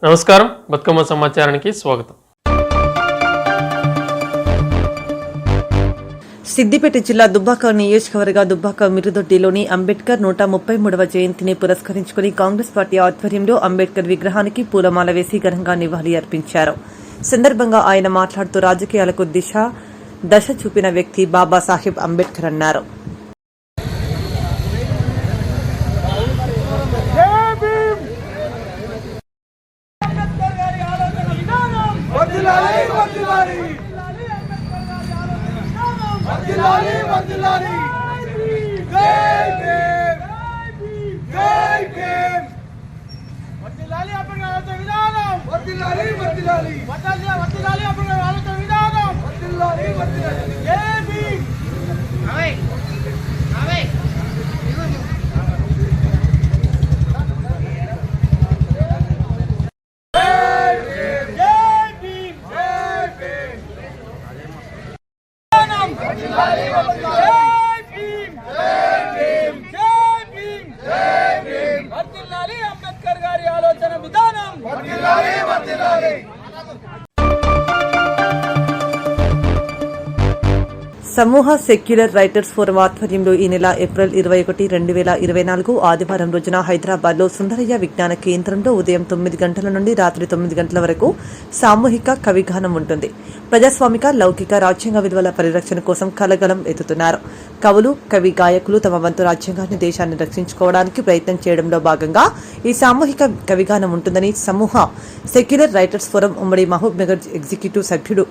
నమస్కారం, బతుకమ్మ సమాచారానికి స్వాగతం. సిద్దిపేట జిల్లా దుబ్బాక నియోజకవర్గ దుబ్బాక మిరుదొడ్డిలోని అంబేద్కర్ 133వ జయంతిని పురస్కరించుకుని కాంగ్రెస్ పార్టీ ఆధ్వర్యంలో అంబేద్కర్ విగ్రహానికి పూలమాల వేసి ఘనంగా నివాళి అర్పించారు. సందర్భంగా ఆయన మాట్లాడుతూ రాజకీయాలకు దశ చూపిన వ్యక్తి బాబాసాహెబ్ అంబేద్కర్ అన్నారు. సమూహ సెక్యులర్ రైటర్స్ ఫోరం ఆధ్వర్యంలో ఈ నెల ఏప్రిల్ 21, 2024 ఆదివారం రోజున హైదరాబాద్లో సుందరయ్య విజ్ఞాన కేంద్రంలో ఉదయం 9 గంటల నుండి రాత్రి 9 గంటల వరకు సామూహిక కవిగానం ఉంటుంది. ప్రజాస్వామిక, లౌకిక, రాజ్యాంగ విలువల పరిరక్షణ కోసం కలగలం ఎత్తుతున్నారు. కవులు, కవి గాయకులు తమ వంతు రాజ్యాంగాన్ని, దేశాన్ని రక్షించుకోవడానికి ప్రయత్నం చేయడంలో భాగంగా ఈ సామూహిక కవిగానం ఉంటుందని సమూహ సెక్యులర్ రైటర్స్ ఫోరం ఉమ్మడి మహబూబ్ నగర్ ఎగ్జిక్యూటివ్ సభ్యుడు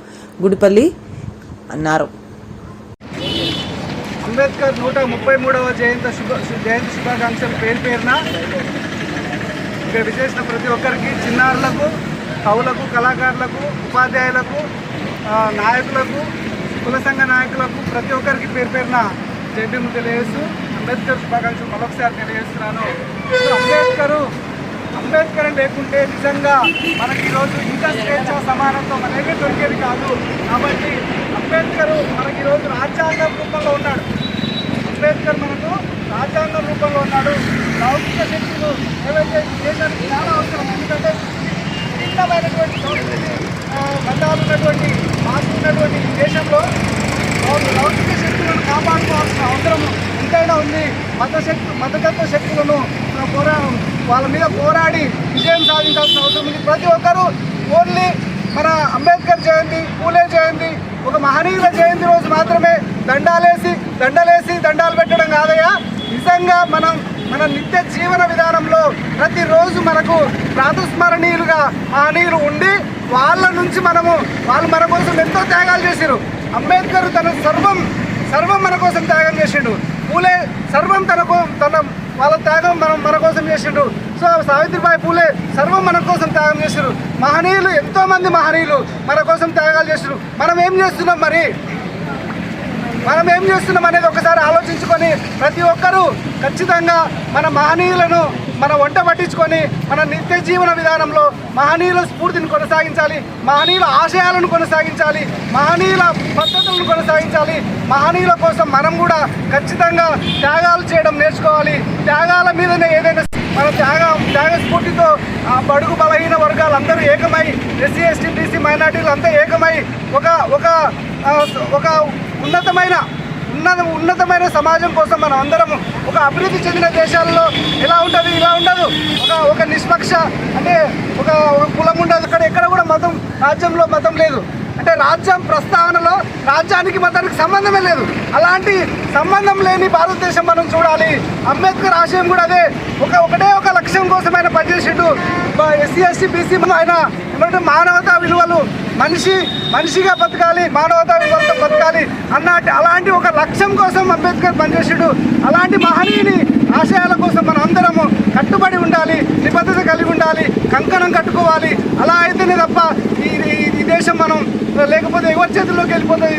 గుడిపల్లి అన్నారు. అంబేద్కర్ 133వ జయంతి శుభాకాంక్షలు పేరున ఇక్కడ విశేషణ ప్రతి ఒక్కరికి, చిన్నారులకు, కవులకు, కళాకారులకు, ఉపాధ్యాయులకు, నాయకులకు, కుల సంఘ నాయకులకు ప్రతి ఒక్కరికి పేరున జైభీములు తెలియజేస్తూ అంబేద్కర్ శుభాకాంక్షలు మరొకసారి తెలియజేస్తున్నాను. అంబేద్కర్ లేకుంటే నిజంగా మనకి ఈరోజు ఇంకా స్వేచ్ఛ, సమానత్వం అనేది దొరికేది కాదు. కాబట్టి అంబేద్కర్ మనకి ఈరోజు రాజ్యాంగం రూపంలో ఉన్నాడు. అంబేద్కర్ మనకు రాజ్యాంగం రూపంలో ఉన్నాడు. లౌకిక శక్తులు ఏవైతే దేశానికి చాలా అవసరం, ఎందుకంటే భిన్నమైనటువంటి సంస్కృతి బంధాలు ఉన్నటువంటి మార్పు ఉన్నటువంటి దేశంలో లౌకిక శక్తులను కాపాడుకోవాల్సిన అవసరం ఎంతైనా ఉంది. మతతత్వ శక్తులను వాళ్ళ మీద పోరాడి విజయం సాధించాల్సిన అవసరం ఉంది. ప్రతి ఒక్కరూ ఓన్లీ మన అంబేద్కర్ జయంతి, పూలే జయంతి, ఒక మహనీయుల జయంతి రోజు మాత్రమే దండాలు పెట్టడం కాదయ్యా. నిజంగా మన నిత్య జీవన విధానంలో ప్రతిరోజు మనకు ప్రాతస్మరణీయులుగా మహనీయులు ఉండి వాళ్ళ నుంచి వాళ్ళు మన కోసం ఎంతో త్యాగాలు చేశారు. అంబేద్కర్ తన సర్వం మన కోసం త్యాగం చేసిండు. పూలే సర్వం వాళ్ళ త్యాగం మన కోసం చేసిండు. సో సావిత్రిబాయి పూలే సర్వం మన కోసం త్యాగం చేశారు. మహనీయులు, ఎంతో మంది మహనీయులు మన కోసం త్యాగాలు చేశారు. మనం ఏం చేస్తున్నాం అనేది ఒకసారి ఆలోచించుకొని ప్రతి ఒక్కరూ ఖచ్చితంగా మన మహనీయులను మన వంట పట్టించుకొని మన నిత్య జీవన విధానంలో మహనీయుల స్ఫూర్తిని కొనసాగించాలి, మహనీయుల ఆశయాలను కొనసాగించాలి, మహనీయుల పద్ధతులను కొనసాగించాలి. మహనీయుల కోసం మనం కూడా ఖచ్చితంగా త్యాగాలు చేయడం నేర్చుకోవాలి. త్యాగాల మీదనే ఏదైనా మన త్యాగ స్ఫూర్తితో బడుగు బలహీన వర్గాలు అందరూ ఏకమై, ఎస్సీ, ఎస్టీ, బీసీ, మైనార్టీలు అంతా ఏకమై ఒక ఉన్నతమైన సమాజం కోసం మనం అందరం ఒక అభివృద్ధి చెందిన దేశాల్లో ఎలా ఉంటుంది, ఇలా ఉండదు. ఒక నిష్పక్ష అంటే ఒక కులం ఉండదు. ఎక్కడ కూడా రాజ్యంలో మతం లేదు. అంటే రాజ్యం ప్రస్తావనలో రాజ్యానికి మతానికి సంబంధమే లేదు. అలాంటి సంబంధం లేని భారతదేశం మనం చూడాలి. అంబేద్కర్ ఆశయం కూడా అదే. ఒకటే ఒక లక్ష్యం కోసం ఆయన పనిచేసిండు. ఎస్సీ, ఎస్టీ, బీసీ ఆయన ఏమంటే మానవతా విలువలు, మనిషిగా బతకాలి, మానవతా విలువలతో బతకాలి అలాంటి ఒక లక్ష్యం కోసం అంబేద్కర్ పనిచేసిండు. అలాంటి మహనీయుని ఆశయాల కోసం మనం అందరము కట్టుబడి ఉండాలి, నిబద్ధత కలిగి ఉండాలి, కంకణం కట్టుకోవాలి. అలా అయితేనే తప్ప ఈ దేశం మనం లేకపోతే ఎవరి చేతుల్లోకి వెళ్ళిపోతుంది.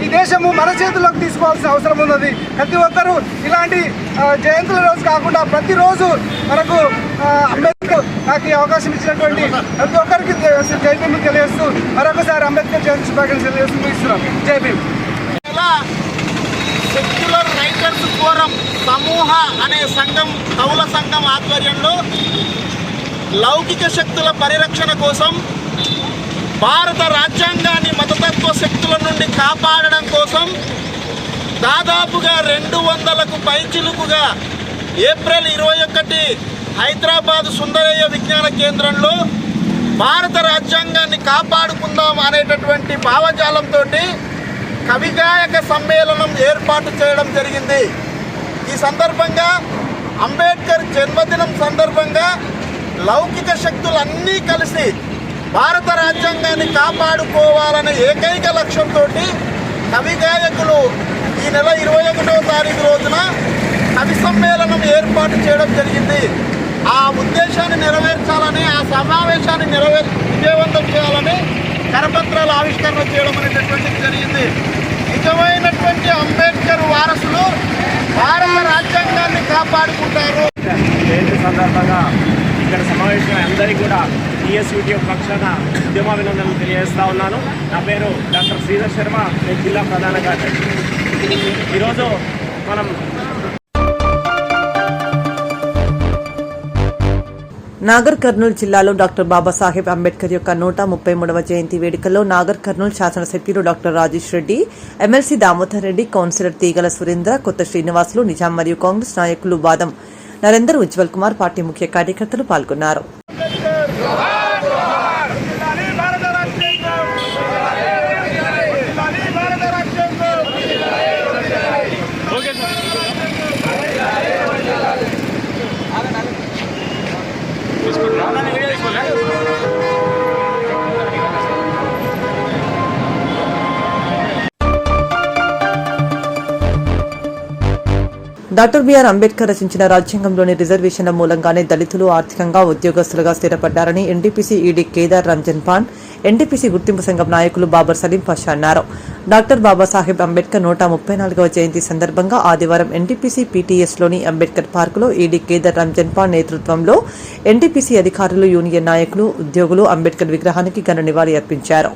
ఈ దేశము మన చేతుల్లోకి తీసుకోవాల్సిన అవసరం ఉన్నది. ప్రతి ఒక్కరూ ఇలాంటి జయంతుల రోజు కాకుండా ప్రతిరోజు మనకు అంబేద్కర్ నాకు ఈ అవకాశం ఇచ్చినటువంటి ప్రతి ఒక్కరికి జై భీమ్ తెలియజేస్తూ మరొకసారి అంబేద్కర్ జయంతి శుభాకాంక్షలు తెలియజేస్తూ ముగిస్తున్నాం. జై భీమ్. సెక్యులర్ రైటర్స్ ఫోరం సమూహ అనే సంఘం, కవుల సంఘం ఆధ్వర్యంలో లౌకిక శక్తుల పరిరక్షణ కోసం, భారత రాజ్యాంగాన్ని మతతత్వ శక్తుల నుండి కాపాడడం కోసం దాదాపుగా 200కు పైచిలుకుగా ఏప్రిల్ 21 హైదరాబాద్ సుందరయ్య విజ్ఞాన కేంద్రంలో భారత రాజ్యాంగాన్ని కాపాడుకుందాం అనేటటువంటి భావజాలంతో కవిగాయక సమ్మేళనం ఏర్పాటు చేయడం జరిగింది. ఈ సందర్భంగా అంబేద్కర్ జన్మదినం సందర్భంగా లౌకిక శక్తులన్నీ కలిసి భారత రాజ్యాంగాన్ని కాపాడుకోవాలనే ఏకైక లక్ష్యంతో కవిగాయకులు ఈ నెల 21వ తారీఖు రోజున కవి సమ్మేళనం ఏర్పాటు చేయడం జరిగింది. ఆ ఉద్దేశాన్ని నెరవేర్చాలని, ఆ సమావేశాన్ని విజయవంతం చేయాలని కరపత్రాల ఆవిష్కరణ చేయడం అనేటటువంటిది జరిగింది. నిజమైనటువంటి అంబేద్కర్ వారసులు భారత రాజ్యాంగాన్ని కాపాడుకుంటారు. జయంతి సందర్భంగా ఇక్కడ సమావేశమైన అందరికీ కూడా టీఎస్యూటీఎఫ్ పక్షాన ఉద్యమాభినందనలు తెలియజేస్తా ఉన్నాను. నా పేరు డాక్టర్ శ్రీధర్ శర్మ, నేను జిల్లా ప్రధాన కార్యదర్శి. ఈరోజు మనం నాగర్ కర్నూలు జిల్లాలో డాక్టర్ బాబాసాహెబ్ అంబేద్కర్ యొక్క 133వ జయంతి వేడుకల్లో నాగర్ కర్నూలు శాసనసభ్యులు doctor Rajesh Reddy, MLC Damodar Reddy, councillor Teegala Surendra, కొత్త శ్రీనివాసులు, నిజాం మరియు కాంగ్రెస్ నాయకులు బాదం నరేందర్, ఉజ్వల్ కుమార్, పార్టీ ముఖ్య కార్యకర్తలు పాల్గొన్నారు. డాక్టర్ బిఆర్ అంబేద్కర్ రచించిన రాజ్యాంగంలోని రిజర్వేషన్ల మూలంగానే దళితులు ఆర్థికంగా, ఉద్యోగస్తులుగా స్థిరపడ్డారని NTPC ED Kedar Ranjan Pan, NTPC గుర్తింపు సంఘం నాయకులు బాబర్ సలీం పాషా అన్నారు. డాక్టర్ బాబాసాహెబ్ అంబేద్కర్ 134వ జయంతి సందర్భంగా ఆదివారం ఎన్టీపీసీ పీటీఎస్లోని అంబేద్కర్ పార్కులో ఈడీ కేదార్ రంజన్ పాన్ నేతృత్వంలో ఎన్టీపీసీ అధికారులు, యూనియన్ నాయకులు, ఉద్యోగులు అంబేద్కర్ విగ్రహానికి ఘన నివాళి అర్పించారు.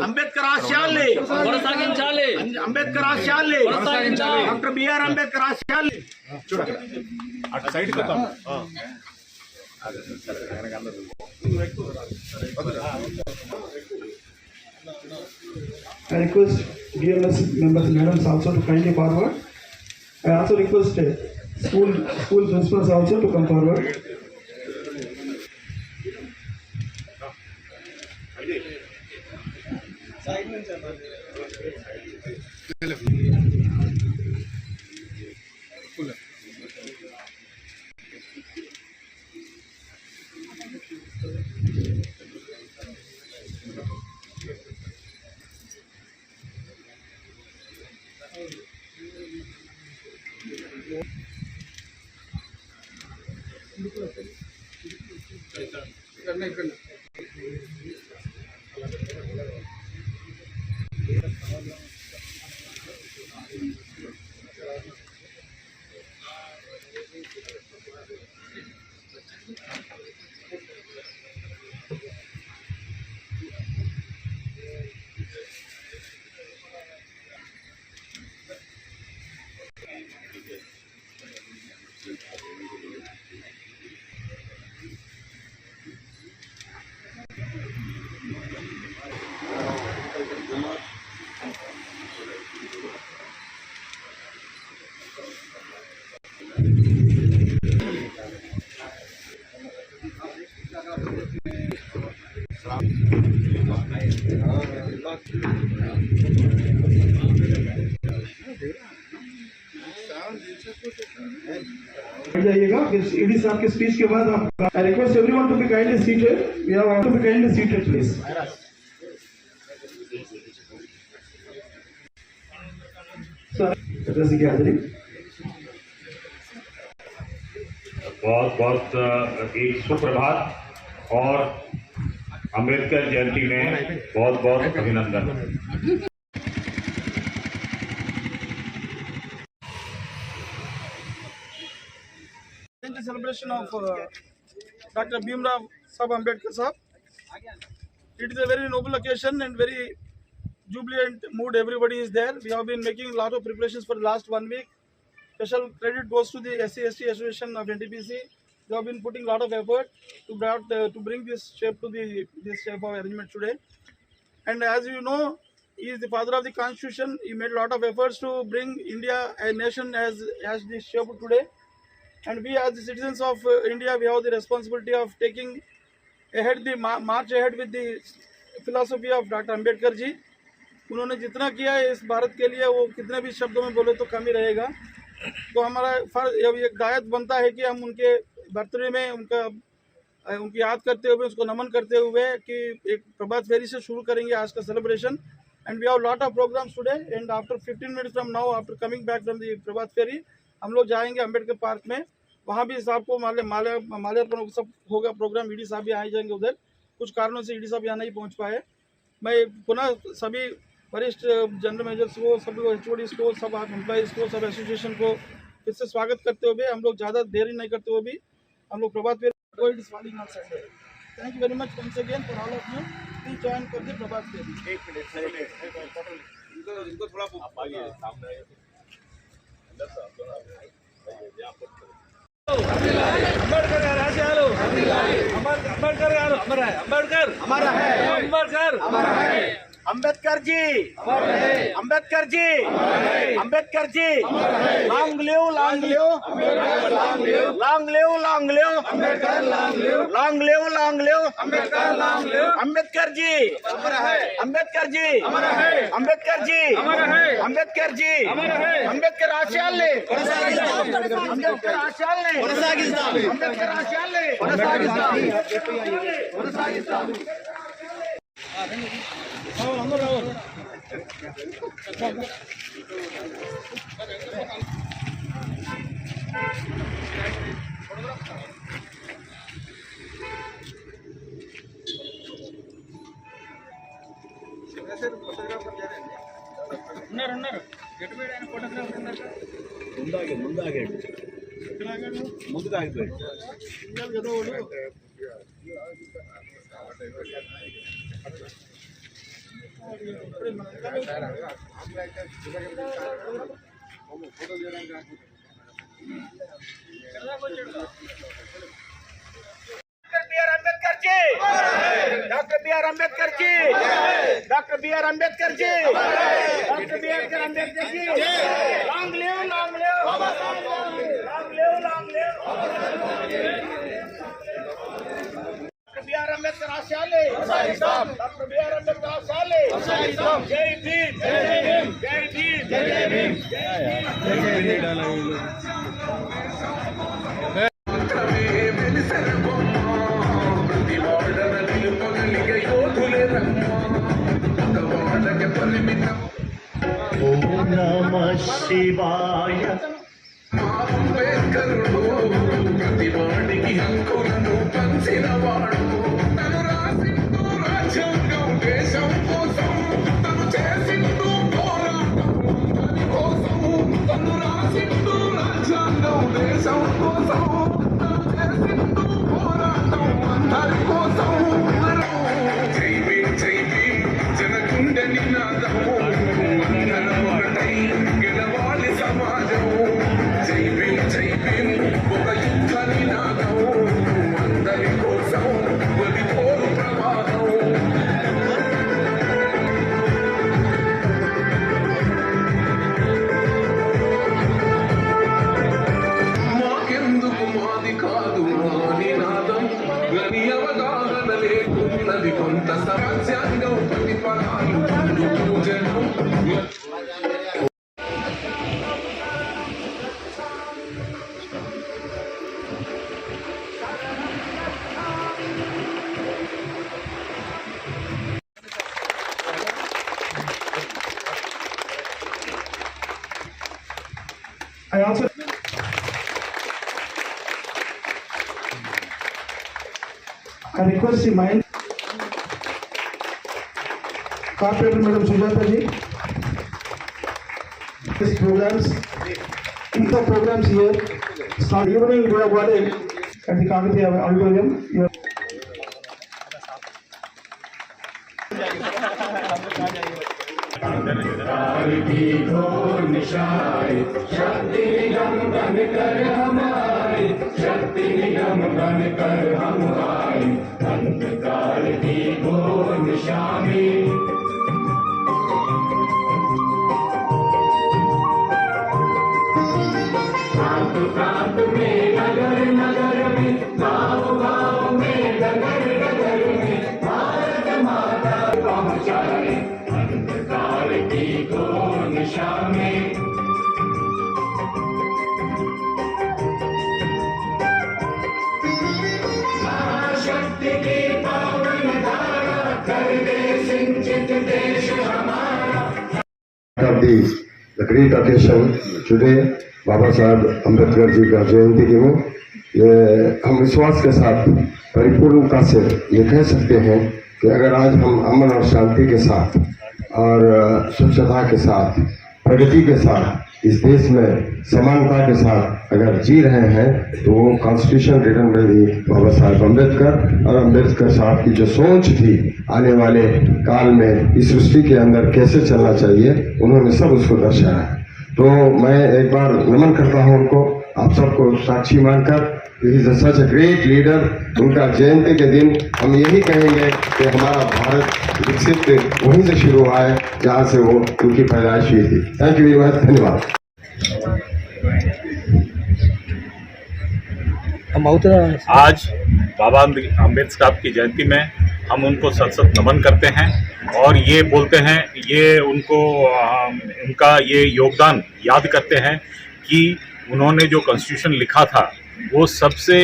అంబేద్కర్ ఆశయాల్ని కొనసాగించాలి. అంబేద్కర్ ఆశయాల్ని కొనసాగించాలి. డాక్టర్ బిఆర్ అంబేద్కర్ ఆశయాల్ని అటు side కొద్దాం. I request DMS members and madams also to kindly forward. I also request school principals also to come forward. जाइएगा ईडी साहब के स्पीच के बाद आप I request everyone to be kindly seated. We have to be kindly seated please. Sir address gathering बहुत बहुत एक सुप्रभात और अंबेडकर जयंती में बहुत बहुत अभिनंदन. Celebration of Dr. Bhimrao Sahib Ambedkar Sahib. It is a very noble occasion and very jubilant mood. Everybody is there. We have been making a lot of preparations for the last 1 week. special credit goes to the SC/ST Association of NTPC. They have been putting a lot of effort to bring this shape to this shape of arrangement today. And as you know, he is the father of the Constitution. He made a lot of efforts to bring India, a nation, as this shape today. And we, as the citizens of India, we have the responsibility of taking ahead march ahead with the philosophy of Dr. Ambedkar ji. उन्होंने जितना किया है इस भारत के लिए, वो कितने भी शब्दों में बोले तो कम ही रहेगा। तो हमारा फर्ज एक दायित्व बनता है कि हम उनके बर्थडे में उनकी याद करते हुए, उसको नमन करते हुए कि एक प्रभात फेरी से शुरू करेंगे आज का celebration. And we have lot of programs today and after 15 minutes from now, after coming back from the Prabhat Pheri, हम लोग जाएंगे अम्बेडकर पार्क में। वहाँ भी साहब को माल्यार्पण सब होगा प्रोग्राम। ईडी साहब भी आए जाएंगे उधर, कुछ कारणों से ईडी साहब यहाँ नहीं पहुँच पाए। मैं पुनः सभी वरिष्ठ जनरल मैनेजर्स को, सभी HODs को, सब एम्प्लॉइज़ को, सब एसोसिएशन को फिर से स्वागत करते हुए हम लोग ज़्यादा देरी नहीं करते हुए भी हम लोग प्रभात फेरी Sunday. Thank you very much once again for all of you. Please join कर दी प्रभात फेरी। इनको थोड़ा अंबेडकर गाరు ఆశయాలు अंबेडकर गाరు अंबेडकर हमारा है, अंबेडकर हमारा है, Ambedkar ji Ambedkar ji Ambedkar ji long live long live long live long live Ambedkar long live long live Ambedkar long live Ambedkar ji हमारा है, अंबेडकर जी हमारा है, अंबेडकर जी हमारा है, अंबेडकर जी हमारा है, अंबेडकर ఆశయాల్ని अंबेडकर ఆశయాల్ని अंबेडकर ఆశయాల్ని అందరూ రావాలి। ఉన్నారు ఎటు పోయాడు ఆయన ఫోటోగ్రాఫర్ ముందుగా ఆగిపోయాడు కదా వాడు। Doctor B R Ambedkar ji, doctor B R Ambedkar ji, doctor B R Ambedkar ji long live long live long live long live doctor B R Ambedkar आशयाले, डॉक्टर बी आर अम्बेडकर आशयाले, जय भीम जय भीम जय भीम जय भीम जय भीम। ఓం నమః శివాయ అంబేద్కరుడు ప్రతివాడికి హక్కులను పంచినవాడు తను రాసిండు రాజ్యాంగం దేశం కోసం తను చేసిండు పోరాటం అందరి కోసం తను రాసిండు రాజ్యాంగం దేశం కోసం తను చేసిండు పోరాటం అందరి కోసం జై భీమ్ జై భీమ్ జనకుండ నినాదం అందరం ఒకటై గెలవాలి సమాజం జై భీమ్ ఒక యుద్ధ నినాదం అందరి కోసం వదిపోరు ప్రమాదం మాకెందుకు మాది కాదు మా నినాదం గని అవగాహన లేకున్నది కొంత రాజ్యాంగం ప్రతిఫలాలు పూజనం। I also request the mind Corporator Madam Sujata ji, these programs, the programs here start evening we have got it at the Kagati auditorium. You Of the great occasion today, बाबा साहब अम्बेडकर जी का जयंती के में ये हम विश्वास के साथ परिपूर्णता से ये कह सकते हैं कि अगर आज हम अमन और शांति के साथ और स्वच्छता के साथ प्रगति के साथ इस देश में समानता के साथ अगर जी रहे हैं तो वो कॉन्स्टिट्यूशन रिटर्न में भी बाबा साहब अम्बेडकर और अम्बेडकर साहब की जो सोच थी आने वाले काल में इस सृष्टि के अंदर कैसे चलना चाहिए उन्होंने सब उसको दर्शाया है। तो मैं एक बार नमन करता हूं उनको, आप सबको साक्षी मानकर। Is such a great leader. उनका जयंती के दिन हम यही कहेंगे कि हमारा भारत विकसित वहीं से शुरू हुआ है जहां से वो उनकी पैदाइश हुई थी। थैंक यू वेरी मच, धन्यवाद। आज बाबा अम्बेडकर साहब की जयंती में हम उनको सत सत नमन करते हैं और ये बोलते हैं, ये उनको उनका ये योगदान याद करते हैं कि उन्होंने जो कॉन्स्टिट्यूशन लिखा था वो सबसे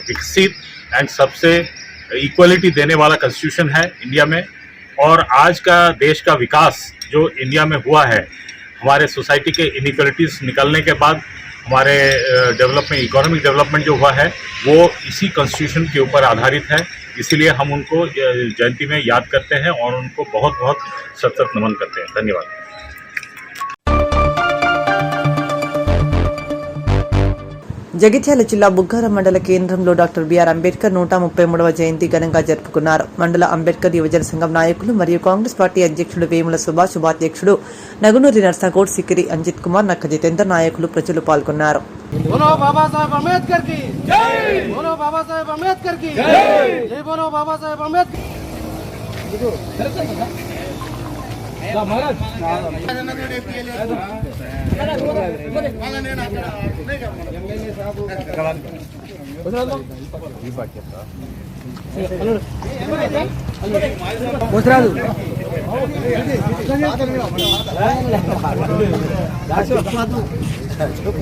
विकसित एंड सबसे इक्वलिटी देने वाला कॉन्स्टिट्यूशन है इंडिया में। और आज का देश का विकास जो इंडिया में हुआ है, हमारे सोसाइटी के इनइक्वलिटीज़ निकलने के बाद हमारे डेवलपमेंट, इकोनॉमिक डेवलपमेंट जो हुआ है वो इसी कॉन्स्टिट्यूशन के ऊपर आधारित है। इसीलिए हम उनको जयंती में याद करते हैं और उनको बहुत बहुत सत सत नमन करते हैं। धन्यवाद। జగిత్యాల జిల్లా బుగ్గారం మండల కేంద్రంలో డాక్టర్ బిఆర్ అంబేద్కర్ 133వ జయంతి ఘనంగా జరుపుకున్నారు. మండల అంబేద్కర్ యువజన సంఘం నాయకులు మరియు కాంగ్రెస్ పార్టీ అధ్యక్షుడు వేముల సుభాష్, ఉపాధ్యక్షుడు నగునూరి నర్సగౌడ్, సిక్కిరి అంజిత్ కుమార్, నక్క జితేందర్ నాయకులు ప్రజలు పాల్గొన్నారు. बोलो बाबा साहेब अम्बेडकर की जय, बोलो बाबा साहेब अम्बेडकर की जय, जय बोलो बाबा साहेब अम्बेडकर।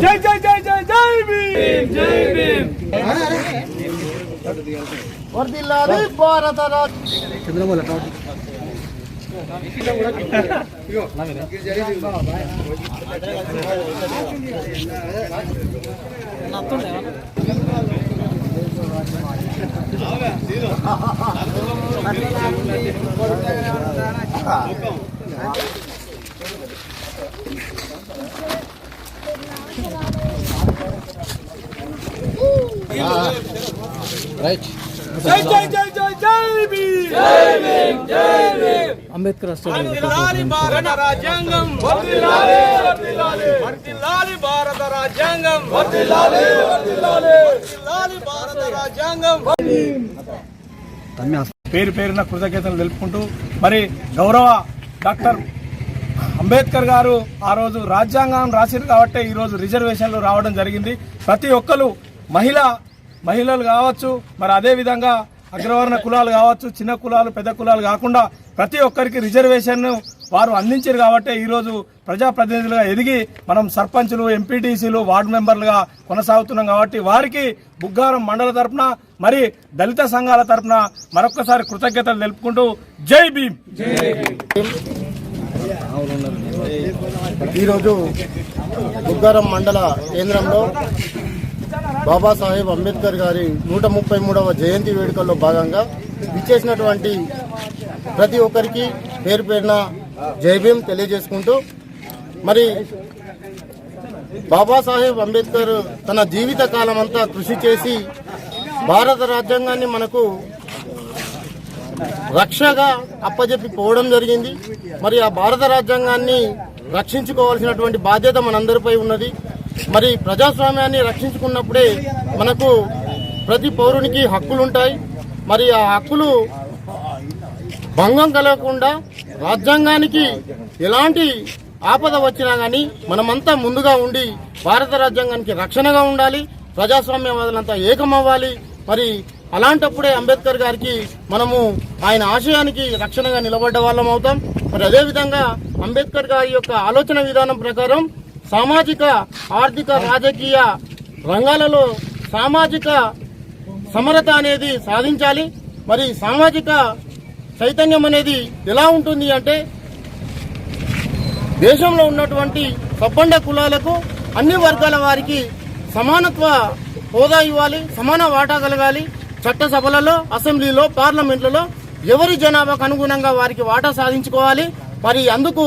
जय जय जय जय जय भीम, जय भीम। वर्धिल्लाली भारत राइट। जय जय जय जय जय भीम, जय भीम, जय भीम। अंबेडकर वर्धिल्लाली भारत राज्यांगम, वर्धिल्लाली वर्धिल्लाली वर्धिल्लाली भारत राज्यांगम, वर्धिल्लाली वर्धिल्लाली वर्धिल्लाली भारत राज्यांगम। పేరు పేరున కృతజ్ఞతలు తెలుపుకుంటూ మరి గౌరవ డాక్టర్ అంబేద్కర్ గారు ఆ రోజు రాజ్యాంగం రాసిరు కాబట్టి ఈ రోజు రిజర్వేషన్లు రావడం జరిగింది. ప్రతి ఒక్కరు మహిళలు కావచ్చు, మరి అదే విధంగా అగ్రవర్ణ కులాలు కావచ్చు, చిన్న కులాలు పెద్ద కులాలు కాకుండా ప్రతి ఒక్కరికి రిజర్వేషన్ వారు అందించారు కాబట్టి ఈరోజు ప్రజాప్రతినిధులుగా ఎదిగి మనం సర్పంచులు, ఎంపీటీసీలు, వార్డు మెంబర్లుగా కొనసాగుతున్నాం కాబట్టి వారికి బుగ్గారం మండల తరపున మరి దళిత సంఘాల తరపున మరొక్కసారి కృతజ్ఞతలు తెలుపుకుంటూ జై భీమ్. ఈరోజు బుగ్గారం మండల కేంద్రంలో బాబాసాహెబ్ అంబేద్కర్ గారి 133వ జయంతి వేడుకల్లో భాగంగా విచ్చేసినటువంటి ప్రతి ఒక్కరికి పేరు పేరున జై భీమ్ తెలియజేసుకుంటూ మరి బాబాసాహెబ్ అంబేద్కర్ తన జీవిత కాలం అంతా కృషి చేసి భారత రాజ్యాంగాన్ని మనకు రక్షగా అప్పజెప్పి పోవడం జరిగింది. మరి ఆ భారత రాజ్యాంగాన్ని రక్షించుకోవాల్సినటువంటి బాధ్యత మనందరిపై ఉన్నది. మరి ప్రజాస్వామ్యాన్ని రక్షించుకున్నప్పుడే మనకు ప్రతి పౌరునికి హక్కులుంటాయి. మరి ఆ హక్కులు భంగం కలగకుండా రాజ్యాంగానికి ఎలాంటి ఆపద వచ్చినా కానీ మనమంతా ముందుగా ఉండి భారత రాజ్యాంగానికి రక్షణగా ఉండాలి. ప్రజాస్వామ్యవాదులంతా ఏకమవ్వాలి. మరి అలాంటప్పుడే అంబేద్కర్ గారికి మనము ఆయన ఆశయానికి రక్షణగా నిలబడ్డ వాళ్ళం అవుతాం. మరి అదేవిధంగా అంబేద్కర్ గారి యొక్క ఆలోచన విధానం ప్రకారం సామాజిక, ఆర్థిక, రాజకీయ రంగాలలో సామాజిక సమరత అనేది సాధించాలి. మరి సామాజిక చైతన్యం అనేది ఎలా ఉంటుంది అంటే దేశంలో ఉన్నటువంటి సబ్బండ కులాలకు అన్ని వర్గాల వారికి సమానత్వ హోదా ఇవ్వాలి, సమాన వాటా కలగాలి. చట్టసభలలో, అసెంబ్లీలో, పార్లమెంట్లలో ఎవరి జనాభాకు అనుగుణంగా వారికి వాటా సాధించుకోవాలి. మరి అందుకు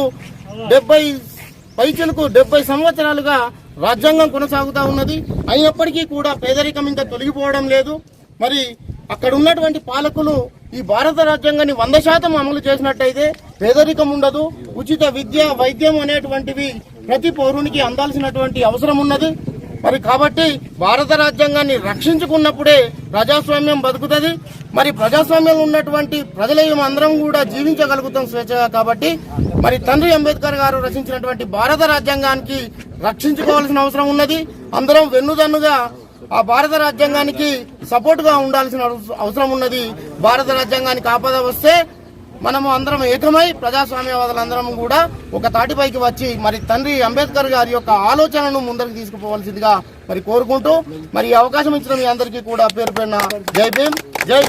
70 సంవత్సరాలుగా రాజ్యాంగం కొనసాగుతూ ఉన్నది. అయినప్పటికీ కూడా పేదరికం ఇంకా తొలగిపోవడం లేదు. మరి అక్కడ ఉన్నటువంటి పాలకులు ఈ భారత రాజ్యాంగాన్ని 100% అమలు చేసినట్టయితే పేదరికం ఉండదు. ఉచిత విద్య, వైద్యం అనేటువంటివి ప్రతి పౌరునికి అందాల్సినటువంటి అవసరం ఉన్నది. మరి కాబట్టి భారత రాజ్యాంగాన్ని రక్షించుకున్నప్పుడే ప్రజాస్వామ్యం బతుకుతుంది. మరి ప్రజాస్వామ్యంలో ఉన్నటువంటి ప్రజల అందరం కూడా జీవించగలుగుతాం స్వేచ్ఛగా. కాబట్టి మరి తండ్రి అంబేద్కర్ గారు రచించినటువంటి భారత రాజ్యాంగానికి రక్షించుకోవాల్సిన అవసరం ఉన్నది. అందరం వెన్నుదన్నుగా ఆ భారత రాజ్యాంగానికి సపోర్ట్ గా ఉండాల్సిన అవసరం ఉన్నది. భారత రాజ్యాంగానికి ఆపద వస్తే మనము అందరం ఏకమై ప్రజాస్వామ్యవాదులందరం కూడా ఒక తాటిపైకి వచ్చి మరి తండ్రి అంబేద్కర్ గారి యొక్క ఆలోచనను ముందరికి తీసుకుపోవాల్సిందిగా మరి కోరుకుంటూ మరి ఈ అవకాశం ఇచ్చిన మీ అందరికీ కూడా పేరు పేరున జై భీమ్, జై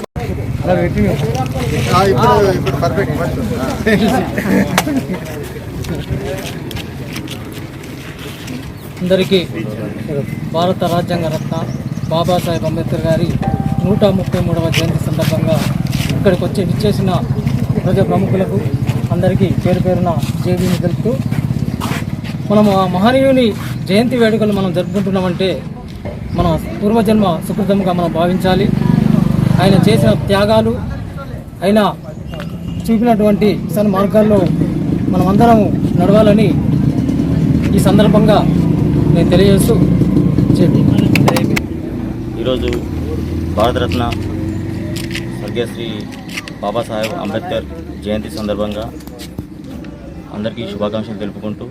అందరికీ భారత రాజ్యాంగ రత్న బాబాసాహెబ్ అంబేద్కర్ గారి 133వ జయంతి సందర్భంగా ఇక్కడికి వచ్చి విచ్చేసిన ప్రజా ప్రముఖులకు అందరికీ పేరు పేరున జేబీని తెలుపుతూ మనము ఆ మహనీయుని జయంతి వేడుకలు మనం జరుపుకుంటున్నామంటే మన పూర్వజన్మ సుకృతంగా మనం భావించాలి. ఆయన చేసిన త్యాగాలు, ఆయన చూపినటువంటి సన్ మార్గాల్లో మనమందరం నడవాలని ఈ సందర్భంగా నేను తెలియజేస్తూ ఈరోజు భారతరత్న స్వర్గీయ శ్రీ బాబాసాహెబ్ అంబేద్కర్ జయంతి సందర్భంగా అందరికీ శుభాకాంక్షలు తెలుపుకుంటూ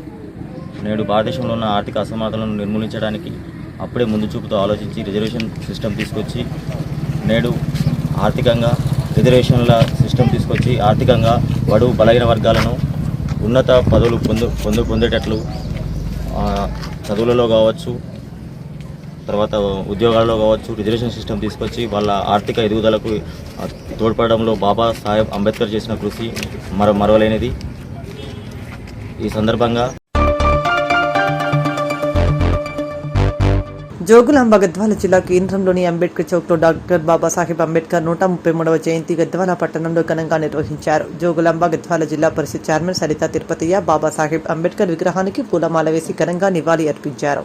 నేడు భారతదేశంలో ఉన్న ఆర్థిక అసమానతలను నిర్మూలించడానికి అప్పుడే ముందు చూపుతో ఆలోచించి రిజర్వేషన్ సిస్టమ్ తీసుకొచ్చి నేడు ఆర్థికంగా రిజర్వేషన్ల సిస్టమ్ తీసుకొచ్చి ఆర్థికంగా బడుగు బలహీన వర్గాలను ఉన్నత పదవులు పొందేటట్లు చదువులలో కావచ్చు, తర్వాత ఉద్యోగాల్లో కావచ్చు రిజర్వేషన్ సిస్టమ్ తీసుకొచ్చి వాళ్ళ ఆర్థిక ఎదుగుదలకు తోడ్పడడంలో బాబా సాహెబ్ అంబేద్కర్ చేసిన కృషి మరవలేనిది. ఈ సందర్భంగా జోగులాంబ గద్వాల జిల్లా కేంద్రంలోని అంబేద్కర్ చౌక్లో డాక్టర్ బాబాసాహెబ్ అంబేద్కర్ 133వ జయంతి గద్వాల పట్టణంలో ఘనంగా నిర్వహించారు. జోగులాంబ గద్వాల జిల్లా పరిషత్ చైర్మన్ సరిత తిరుపతయ్య బాబాసాహెబ్ అంబేద్కర్ విగ్రహానికి పూలమాల వేసి ఘనంగా నివాళి అర్పించారు.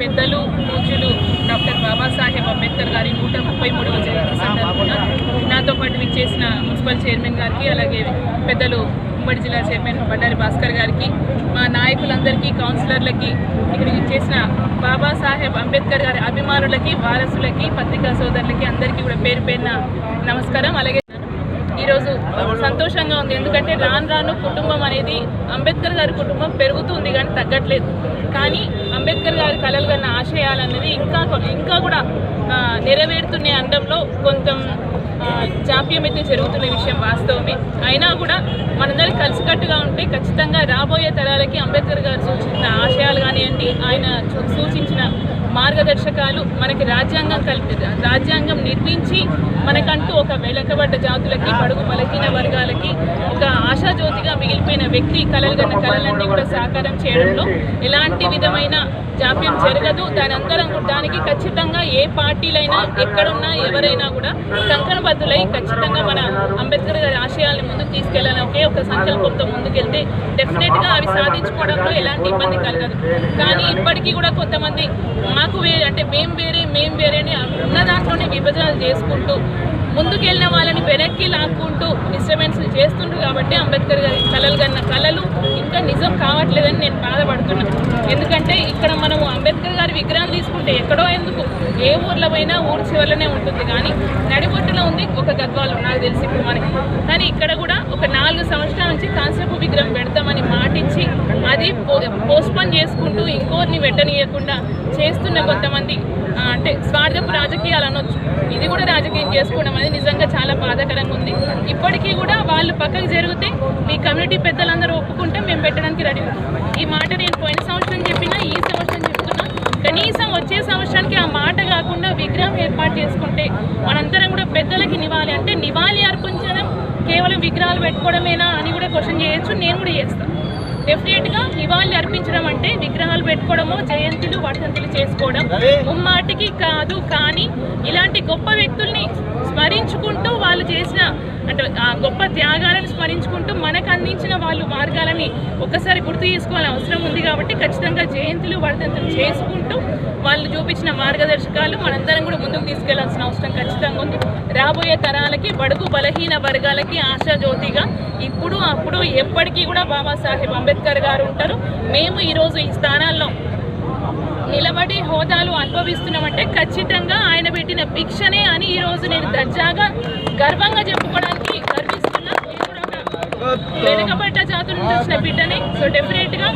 పెద్దలు పూజ్యులు డాక్టర్ బాబాసాహెబ్ అంబేద్కర్ గారి 133వ జయంతి సందర్భంగా నాతో పాటు విచ్చేసిన మున్సిపల్ చైర్మన్ గారికి, అలాగే పెద్దలు ఉమ్మడి జిల్లా చైర్మన్ బండారి భాస్కర్ గారికి, మా నాయకులందరికీ, కౌన్సిలర్లకి, ఇక్కడికి విచ్చేసిన బాబాసాహెబ్ అంబేద్కర్ గారి అభిమానులకి, వారసులకి, పత్రికా సోదరులకి అందరికీ కూడా పేరు పేరున నమస్కారం. అలాగే ఈరోజు సంతోషంగా ఉంది, ఎందుకంటే రాను రాను కుటుంబం అనేది అంబేద్కర్ గారి కుటుంబం పెరుగుతుంది కానీ తగ్గట్లేదు. కానీ అంబేద్కర్ గారి కలలు కన్న ఆశయాలు అనేది ఇంకా కూడా నెరవేరుతున్న అండంలో కొంచెం జాప్యం అయితే జరుగుతున్న విషయం వాస్తవమే. అయినా కూడా మనందరం కలిసికట్టుగా ఉంటే ఖచ్చితంగా రాబోయే తరాలకి అంబేద్కర్ గారు సూచించిన ఆశయాలు కానివ్వండి, ఆయన సూచించిన మార్గదర్శకాలు మనకి రాజ్యాంగం నిర్మించి మనకంటూ ఒక వెనుకబడ్డ జాతులకి, బడుగు బలహీన వర్గాలకి ఒక ఆశాజ్యోతిగా మిగిలిపోయిన వ్యక్తి కలలుగన్న కళలన్నీ కూడా సాకారం చేయడంలో ఎలాంటి విధమైన జాప్యం జరగదు. దానికి ఖచ్చితంగా ఏ పార్టీలైనా, ఎక్కడున్నా, ఎవరైనా కూడా కంకణబద్దులై ఖచ్చితంగా మన అంబేద్కర్ గారి ఆశయాలను ముందుకు తీసుకెళ్లాలని ఒకే ఒక సంకల్పంతో ముందుకెళ్తే డెఫినెట్గా అవి సాధించుకోవడంలో ఎలాంటి ఇబ్బంది కలగదు. కానీ ఇప్పటికీ కూడా కొంతమంది మాకు వేరే, అంటే మేము వేరే అని ఉన్న దాంట్లోనే విభజనలు చేసుకుంటూ ముందుకెళ్ళిన వాళ్ళని వెనక్కి లాక్కుంటూ డిస్టర్బెన్స్ చేస్తుండ్రు. కాబట్టి అంబేద్కర్ గారి కళలు ఇంకా నిజం కావట్లేదని నేను బాధపడుతున్నాను. ఎందుకంటే ఇక్కడ మనము అంబేద్కర్ గారి విగ్రహం తీసుకుంటే ఎక్కడో ఎందుకు, ఏ ఊర్లో పోయినా ఊరి చివరిలోనే ఉంటుంది, కానీ నడిబొట్టులో ఉంది ఒక గద్వాలు నాకు తెలిసి ఇప్పుడు మనకి. కానీ ఇక్కడ కూడా ఒక 4 సంవత్సరాల నుంచి కాన్సెప్ట్ విగ్రహం పెడతామని మాటిచ్చి అది పోస్ట్పోన్ చేసుకుంటూ ఇంకోరిని పెట్టనీయకుండా చేస్తున్న కొంతమంది అంటే స్వార్థపు రాజకీయాలు అనొచ్చు. ఇది కూడా రాజకీయం చేసుకోవడం అనేది నిజంగా చాలా బాధాకరంగా ఉంది. ఇప్పటికీ కూడా వాళ్ళు పక్కకు జరిగితే మీ కమ్యూనిటీ పెద్దలందరూ ఒప్పుకుంటే మేము పెట్టడానికి రెడీ. ఈ మాట నేను పోయిన సంవత్సరం చెప్పినా, ఈ సంవత్సరం చెప్తున్నా. కనీసం వచ్చే సంవత్సరానికి ఆ మాట కాకుండా విగ్రహం ఏర్పాటు చేసుకుంటే మనందరం కూడా పెద్దలకి నివాళి అర్పించడం కేవలం విగ్రహాలు పెట్టుకోవడమేనా అని కూడా క్వశ్చన్ చేయొచ్చు. నేను కూడా చేస్తాను. డెఫినెట్గా నివాళి అర్పించడం అంటే విగ్రహాలు పెట్టుకోవడము, జయంతులు, వర్ధంతులు చేసుకోవడం ముమ్మాటికి కాదు. కానీ ఇలాంటి గొప్ప వ్యక్తుల్ని స్మరించుకుంటూ వాళ్ళు చేసిన అంటే ఆ గొప్ప త్యాగాలను స్మరించుకుంటూ మనకు అందించిన వాళ్ళు మార్గాలని ఒక్కసారి గుర్తు చేసుకోవాలని అవసరం ఉంది. కాబట్టి ఖచ్చితంగా జయంతులు, వర్ధంతులు చేసుకుంటూ వాళ్ళు చూపించిన మార్గదర్శకాలు మనందరం కూడా ముందుకు తీసుకెళ్లాల్సిన అవసరం ఖచ్చితంగా ఉంది. రాబోయే తరాలకి, బడుగు బలహీన వర్గాలకి ఆశాజ్యోతిగా ఇప్పుడు అప్పుడు ఎప్పటికీ కూడా బాబాసాహెబ్ అంబేద్కర్ గారు ఉంటారు. మేము ఈరోజు ఈ స్థానాల్లో నిలబడి హోదాలు అనుభవిస్తున్నామంటే ఖచ్చితంగా ఆయన పెట్టిన భిక్షనే అని ఈరోజు నేను దర్జాగా గర్వంగా చెప్పుకోవడానికి గర్విస్తున్నా. వెనుకబడ్డ జాతుల నుంచి వచ్చిన బిడ్డని. సో డెఫినెట్గా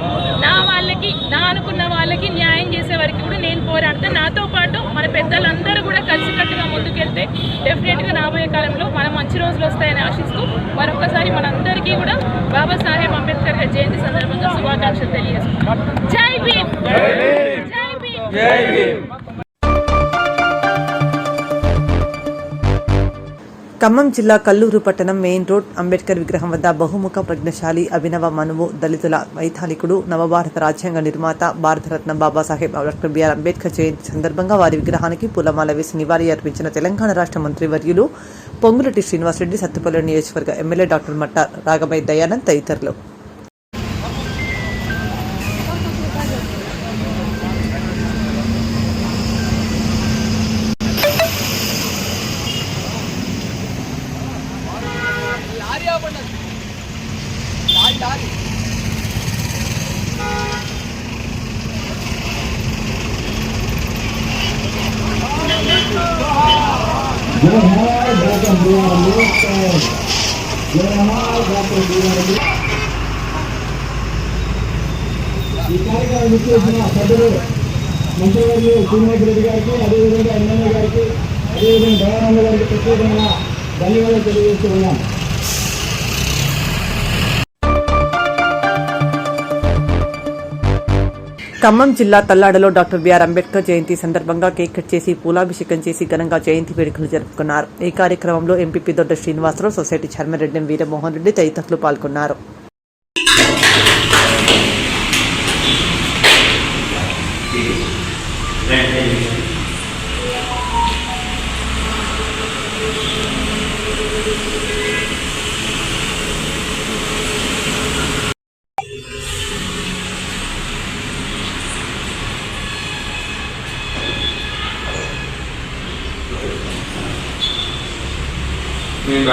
నా అనుకున్న వాళ్ళకి న్యాయం చేసే వరకు కూడా నేను పోరాడతాను. నాతో పాటు మన పెద్దలందరూ కూడా కలిసికట్టుగా ముందుకెళ్తే డెఫినెట్గా రాబోయే కాలంలో మన మంచి రోజులు వస్తాయని ఆశిస్తూ మరొకసారి మనందరికీ కూడా బాబాసాహెబ్ అంబేద్కర్ గారి జయంతి సందర్భంగా శుభాకాంక్షలు తెలియజేస్తున్నాం. జై భీమ్, జై భీమ్, జై భీమ్. ఖమ్మం జిల్లా కల్లూరు పట్టణం మెయిన్ రోడ్ అంబేద్కర్ విగ్రహం వద్ద బహుముఖ ప్రజ్ఞశాలి, అభినవ మనువు, దళితుల వైతాళికుడు, నవభారత రాజ్యాంగ నిర్మాత, భారతరత్న బాబాసాహెబ్ డాక్టర్ బిఆర్ అంబేద్కర్ జయంతి సందర్భంగా వారి విగ్రహానికి పూలమాల వేసి నివాళి అర్పించిన తెలంగాణ రాష్ట్ర మంత్రి వర్యులు పొంగులటి శ్రీనివాసరెడ్డి, సత్తుపల్లి నియోజకవర్గ ఎమ్మెల్యే డాక్టర్ మట్ట రాగమై దయానంద్ తదితరులు. ఈ కార్యక్రమం చేసిన సభ్యులు మంత్రివర్యులు శ్రీనివాస్ రెడ్డి గారికి, అదేవిధంగా ఎమ్మెల్యే గారికి, అదేవిధంగా దయానంద గారికి ప్రత్యేకంగా ధన్యవాదాలు తెలియజేస్తూ ఉన్నాం. ఖమ్మం జిల్లా తల్లాడలో డాక్టర్ బిఆర్ అంబేద్కర్ జయంతి సందర్భంగా కేక్ కట్ చేసి పూలాభిషేకం చేసి ఘనంగా జయంతి వేడుకలు జరుపుకున్నారు. ఈ కార్యక్రమంలో MPP Dodda Srinivasa Rao, society chairman Reddy Veeramohan Reddy తదితరులు పాల్గొన్నారు. నేను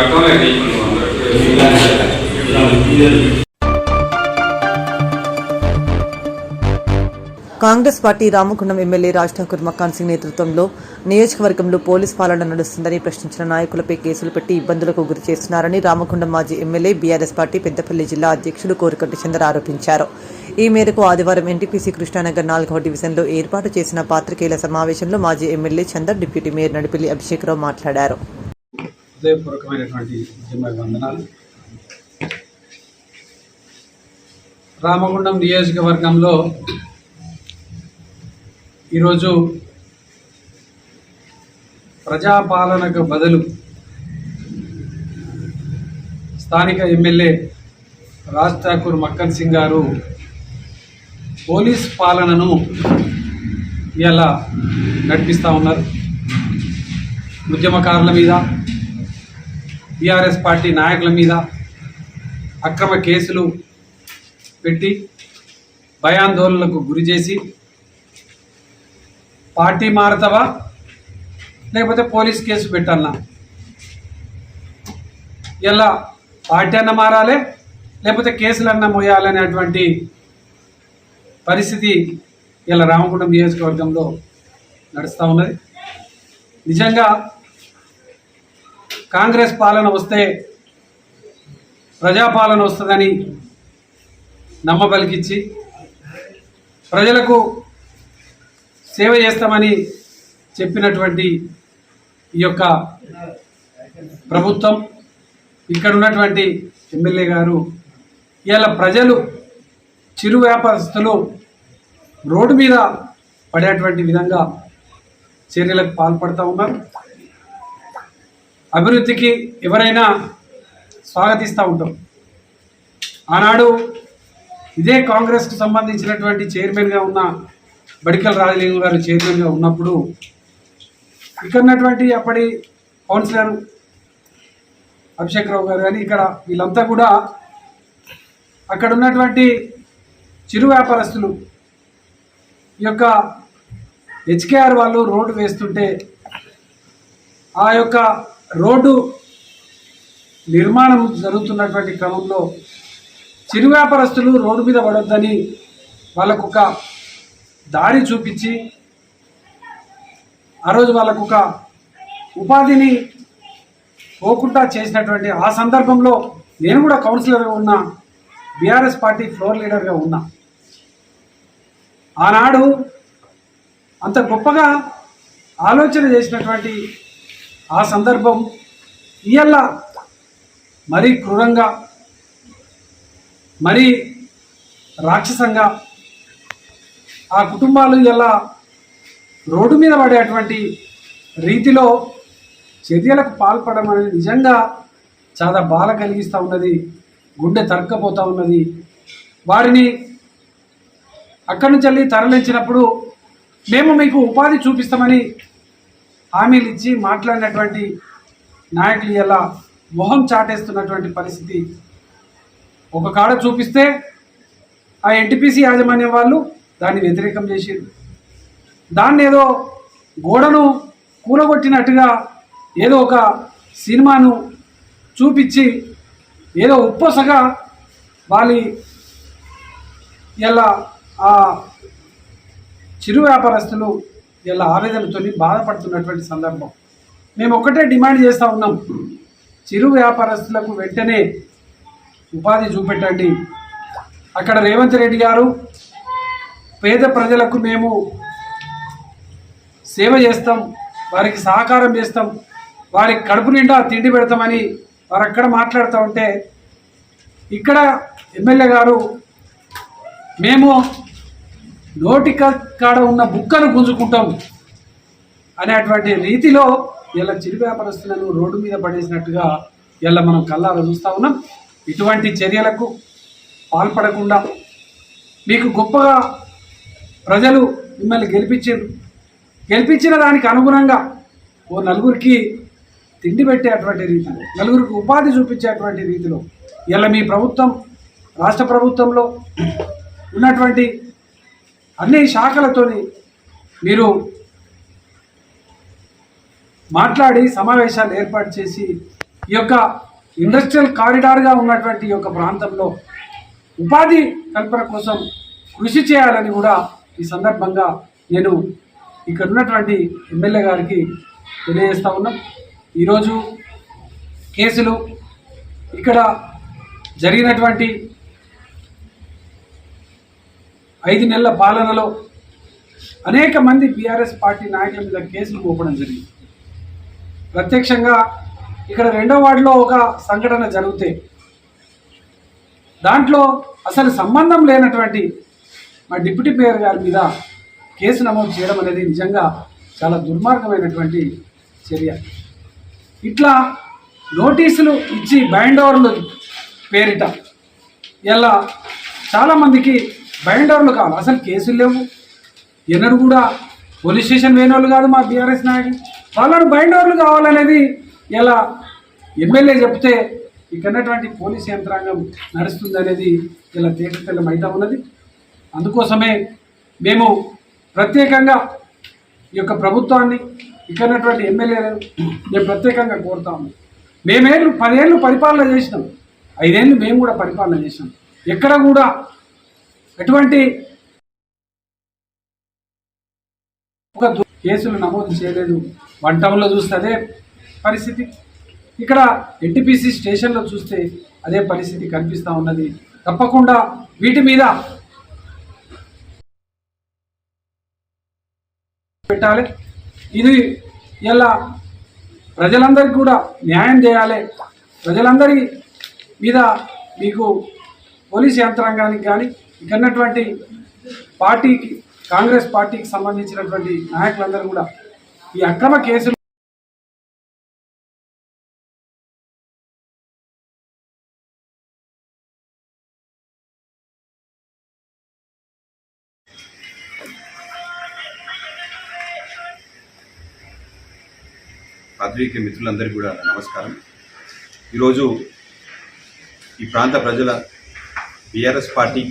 కాంగ్రెస్ పార్టీ రామగుండం ఎమ్మెల్యే రాజ్ ఠాకూర్ మక్కాన్ సింగ్ నేతృత్వంలో నియోజకవర్గంలో పోలీస్ పాలన నడుస్తుందని ప్రశ్నించిన నాయకులపై కేసులు పెట్టి ఇబ్బందులకు గురి చేస్తున్నారని రామగుండం మాజీ ఎమ్మెల్యే బీఆర్ఎస్ పార్టీ పెద్దపల్లి జిల్లా అధ్యక్షుడు కోరికట్టి చంద్ర ఆరోపించారు. ఈ మేరకు ఆదివారం ఎన్టీపీసీ కృష్ణానగర్ 4వ డివిజన్లో ఏర్పాటు చేసిన పాత్రికేయుల సమావేశంలో మాజీ MLA Chander, deputy mayor నడిపిల్లి Abhishekrao మాట్లాడారు. రామగుండం నియోజకవర్గంలో ఈరోజు ప్రజాపాలనకు బదులు స్థానిక ఎమ్మెల్యే రాజ్ ఠాకూర్ మక్కన్ సింగ్ గారు పోలీస్ పాలనను ఇలా నడిపిస్తూ ఉన్నారు. ఉద్యమకారుల మీద, బీఆర్ఎస్ పార్టీ నాయకుల మీద అక్రమ కేసులు పెట్టి భయాందోళనలకు గురి చేసి పార్టీ మారతావా లేకపోతే పోలీస్ కేసు పెట్టాలన్నా, ఇలా పార్టీ అన్న మారాలి లేకపోతే కేసులన్నా మోయాలనేటువంటి పరిస్థితి ఇలా రామగుండం నియోజకవర్గంలో నడుస్తూ ఉన్నది. నిజంగా కాంగ్రెస్ పాలన వస్తే ప్రజాపాలన వస్తుందని నమ్మబలికిచ్చి ప్రజలకు సేవ చేస్తామని చెప్పినటువంటి ఈ యొక్క ప్రభుత్వం, ఇక్కడ ఉన్నటువంటి ఎమ్మెల్యే గారు ఇలా ప్రజలు, చిరు వ్యాపారస్తులు రోడ్డు మీద పడేటువంటి విధంగా చర్యలకు పాల్పడుతూ ఉన్నారు. అభివృద్ధికి ఎవరైనా స్వాగతిస్తూ ఉంటాం. ఆనాడు ఇదే కాంగ్రెస్కు సంబంధించినటువంటి చైర్మన్గా ఉన్న బడికల్ రాజలింగం గారు చైర్మన్గా ఉన్నప్పుడు ఇక్కడ ఉన్నటువంటి అప్పటి కౌన్సిలర్ అభిషేక్రావు గారు కానీ ఇక్కడ వీళ్ళంతా కూడా అక్కడ ఉన్నటువంటి చిరు వ్యాపారస్తులు ఈ యొక్క హెచ్కేఆర్ వాళ్ళు రోడ్డు వేస్తుంటే ఆ యొక్క రోడ్డు నిర్మాణం జరుగుతున్నటువంటి క్రమంలో చిరు వ్యాపారస్తులు రోడ్డు మీద పడొద్దని వాళ్ళకు ఒక దారి చూపించి ఆ రోజు వాళ్ళకు ఒక ఉపాధిని పోకుండా చేసినటువంటి ఆ సందర్భంలో నేను కూడా కౌన్సిలర్గా ఉన్నా, బీఆర్ఎస్ పార్టీ ఫ్లోర్ లీడర్గా ఉన్నా. ఆనాడు అంత గొప్పగా ఆలోచన చేసినటువంటి ఆ సందర్భం ఇయ్యాల మరీ క్రూరంగా, మరీ రాక్షసంగా ఆ కుటుంబాలు ఇలా రోడ్డు మీద పడేటువంటి రీతిలో చర్యలకు పాల్పడడం అనేది నిజంగా చాలా బాధ కలిగిస్తూ ఉన్నది, గుండె తరక్కపోతూ ఉన్నది. వారిని అక్కడి నుంచి వెళ్ళి తరలించినప్పుడు మేము మీకు ఉపాధి చూపిస్తామని హామీలు ఇచ్చి మాట్లాడినటువంటి నాయకులు ఇలా మొహం చాటేస్తున్నటువంటి పరిస్థితి. ఒక కాడ చూపిస్తే ఆ ఎన్టీపీసీ యాజమాన్యం వాళ్ళు దాన్ని వ్యతిరేకం చేసారు. దాన్ని ఏదో గోడను కూలగొట్టినట్టుగా ఏదో ఒక సినిమాను చూపించి ఏదో ఉప్పొసగా వాళ్ళు ఇలా ఆ చిరు వ్యాపారస్తులు ఇలా ఆవేదనతో బాధపడుతున్నటువంటి సందర్భం. మేము ఒకటే డిమాండ్ చేస్తూ ఉన్నాం, చిరు వ్యాపారస్తులకు వెంటనే ఉపాధి చూపెట్టండి. అక్కడ రేవంత్ రెడ్డి గారు పేద ప్రజలకు మేము సేవ చేస్తాం, వారికి సహకారం చేస్తాం, వారికి కడుపు నిండా తిండి పెడతామని వారు అక్కడ మాట్లాడుతూ ఉంటే ఇక్కడ ఎమ్మెల్యే గారు మేము నోటి కాడ ఉన్న బుక్కను గుంజుకుంటాం అనేటువంటి రీతిలో ఇలా చిరు వ్యాపారస్తులను రోడ్డు మీద పడేసినట్టుగా ఇలా మనం కళ్ళారా చూస్తూ ఉన్నాం. ఇటువంటి చర్యలకు పాల్పడకుండా మీకు గొప్పగా ప్రజలు మిమ్మల్ని గెలిపించిన దానికి అనుగుణంగా ఓ నలుగురికి తిండి పెట్టేటువంటి రీతిలో, నలుగురికి ఉపాధి చూపించేటువంటి రీతిలో ఇలా మీ ప్రభుత్వం, రాష్ట్ర ప్రభుత్వంలో ఉన్నటువంటి అన్ని శాఖలతోని మీరు మాట్లాడి సమావేశాలు ఏర్పాటు చేసి ఈ యొక్క ఇండస్ట్రియల్ కారిడార్గా ఉన్నటువంటి ఈ యొక్క ప్రాంతంలో ఉపాధి కల్పన కోసం కృషి చేయాలని కూడా ఈ సందర్భంగా నేను ఇక్కడ ఉన్నటువంటి ఎమ్మెల్యే గారికి తెలియజేస్తా ఉన్నాం. ఈరోజు కేసులు ఇక్కడ జరిగినటువంటి 5 నెలల పాలనలో అనేక మంది బీఆర్ఎస్ పార్టీ నాయకుల మీద కేసులు మోపడం జరిగింది. ప్రత్యక్షంగా ఇక్కడ 2వ వార్డులో ఒక సంఘటన జరిగితే దాంట్లో అసలు సంబంధం లేనటువంటి మా డిప్యూటీ మేయర్ గారి మీద కేసు నమోదు చేయడం అనేది నిజంగా చాలా దుర్మార్గమైనటువంటి చర్య. ఇట్లా నోటీసులు ఇచ్చి బైండ్ ఓవర్లు పేరిట ఇలా చాలామందికి బైండ్ ఓవర్లు కావాలి, అసలు కేసులు లేవు. ఎన్నడూ కూడా పోలీస్ స్టేషన్ వేయని వాళ్ళు కాదు మా బీఆర్ఎస్ నాయకులు, వాళ్ళను బైండ్ ఓవర్లు కావాలనేది ఇలా ఎమ్మెల్యే చెప్తే ఇక్కడటువంటి పోలీస్ యంత్రాంగం నడుస్తుంది అనేది ఇలా తేటతెల్లం అయితే ఉన్నది. అందుకోసమే మేము ప్రత్యేకంగా ఈ యొక్క ప్రభుత్వాన్ని ఇక్కడటువంటి ఎమ్మెల్యేలను మేము ప్రత్యేకంగా కోరుతా ఉన్నాం. 10 ఏళ్ళు పరిపాలన చేసినాం, 5 ఏళ్ళు మేము కూడా పరిపాలన చేసినాం. ఎక్కడ కూడా ఎటువంటి ఒక కేసులు నమోదు చేయలేదు. 1 టౌన్లో చూస్తే అదే పరిస్థితి, ఇక్కడ ఎన్టీపీసీ స్టేషన్లో చూస్తే అదే పరిస్థితి కనిపిస్తూ ఉన్నది. తప్పకుండా వీటి మీద పెట్టాలి. ఇది ఇలా ప్రజలందరికీ కూడా న్యాయం చేయాలి. ప్రజలందరి మీద మీకు పోలీస్ యంత్రాంగానికి కానీ ఇక్కడటువంటి పార్టీకి కాంగ్రెస్ పార్టీకి సంబంధించినటువంటి నాయకులందరూ కూడా ఈ అక్రమ కేసులు పాత్రికేయ మిత్రులందరికీ కూడా నమస్కారం. ఈరోజు ఈ ప్రాంత ప్రజల బీఆర్ఎస్ పార్టీ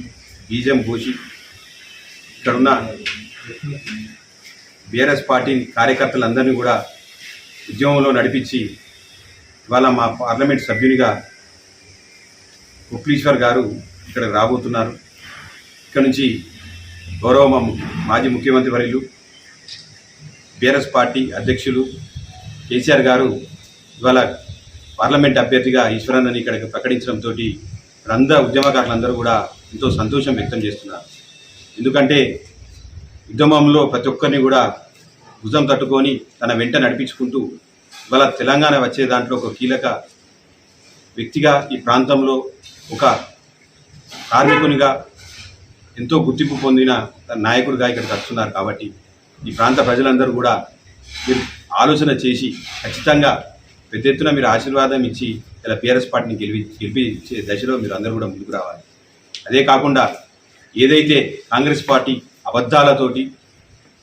బీజం ఘోషి ఇక్కడున్న బీఆర్ఎస్ పార్టీ కార్యకర్తలందరినీ కూడా ఉద్యమంలో నడిపించి ఇవాళ మా పార్లమెంట్ సభ్యునిగా కుక్లీశ్వర్ గారు ఇక్కడ రాబోతున్నారు. ఇక్కడ నుంచి గౌరవ మాజీ ముఖ్యమంత్రి వర్యులు బీఆర్ఎస్ పార్టీ అధ్యక్షులు కేసీఆర్ గారు ఇవాళ పార్లమెంట్ అభ్యర్థిగా ఈశ్వరన్నని ఇక్కడికి ప్రకటించడంతో అందరూ ఉద్యమకారులందరూ కూడా ఎంతో సంతోషం వ్యక్తం చేస్తున్నారు. ఎందుకంటే ఉద్యమంలో ప్రతి ఒక్కరిని కూడా భుజం తట్టుకొని తన వెంట నడిపించుకుంటూ ఇవాళ తెలంగాణ వచ్చే దాంట్లో ఒక కీలక వ్యక్తిగా ఈ ప్రాంతంలో ఒక కార్మికునిగా ఎంతో గుర్తింపు పొందిన నాయకుడిగా ఇక్కడికి వస్తున్నారు. కాబట్టి ఈ ప్రాంత ప్రజలందరూ కూడా మీరు ఆలోచన చేసి ఖచ్చితంగా పెద్ద ఎత్తున మీరు ఆశీర్వాదం ఇచ్చి ఇలా బీఆర్ఎస్ పార్టీని గెలిపించే దశలో మీరు అందరూ కూడా ముందుకు రావాలి. అదే కాకుండా ఏదైతే కాంగ్రెస్ పార్టీ అబద్ధాలతోటి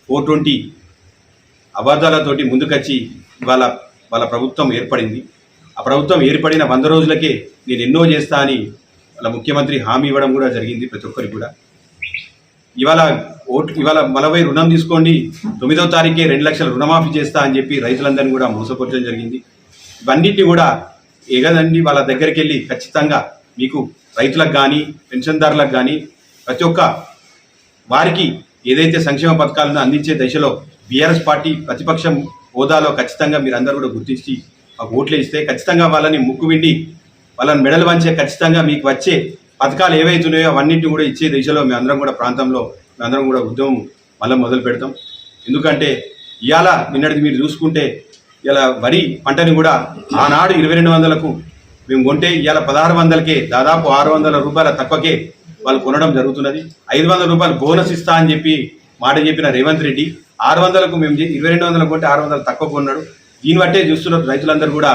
420 అబద్ధాలతోటి ముందుకొచ్చి వాళ్ళ ప్రభుత్వం ఏర్పడింది. ఆ ప్రభుత్వం ఏర్పడిన 100 రోజులకే నేను ఎన్నో చేస్తా అని వాళ్ళ ముఖ్యమంత్రి హామీ ఇవ్వడం కూడా జరిగింది ప్రతి ఒక్కరికి కూడా. ఇవాళ 40 రుణం తీసుకోండి, 9వ తారీఖే 2 లక్షల రుణమాఫీ చేస్తా అని చెప్పి రైతులందరినీ కూడా మోసపరచడం జరిగింది. ఇవన్నిటిని కూడా ఎగదండి వాళ్ళ దగ్గరికి వెళ్ళి ఖచ్చితంగా మీకు రైతులకు కానీ పెన్షన్దారులకు కానీ ప్రతి ఒక్క వారికి ఏదైతే సంక్షేమ పథకాలను అందించే దశలో బీఆర్ఎస్ పార్టీ ప్రతిపక్షం హోదాలో ఖచ్చితంగా మీరు అందరూ కూడా గుర్తించి మాకు ఓట్లు ఇస్తే ఖచ్చితంగా వాళ్ళని ముక్కువిండి వాళ్ళని మెడలు వంచే ఖచ్చితంగా మీకు వచ్చే పథకాలు ఏవైతున్నాయో అవన్నింటినీ కూడా ఇచ్చే దిశలో మేమందరం కూడా ప్రాంతంలో మేమందరం కూడా ఉద్యమం మళ్ళీ మొదలు పెడతాం. ఎందుకంటే ఇవాళ నిన్నటిది మీరు చూసుకుంటే ఇలా వరి పంటని కూడా ఆనాడు 2200కు మేము కొంటే ఇవాళ 1600కే దాదాపు 600 రూపాయల తక్కువకే వాళ్ళు కొనడం జరుగుతున్నది. 500 రూపాయలు బోనస్ ఇస్తా అని చెప్పి మాట చెప్పిన రేవంత్ రెడ్డి 600కు మేము 2200 కొంటే 600 తక్కువ కొన్నాడు. దీన్ని బట్టే చూస్తున్నారు రైతులందరూ కూడా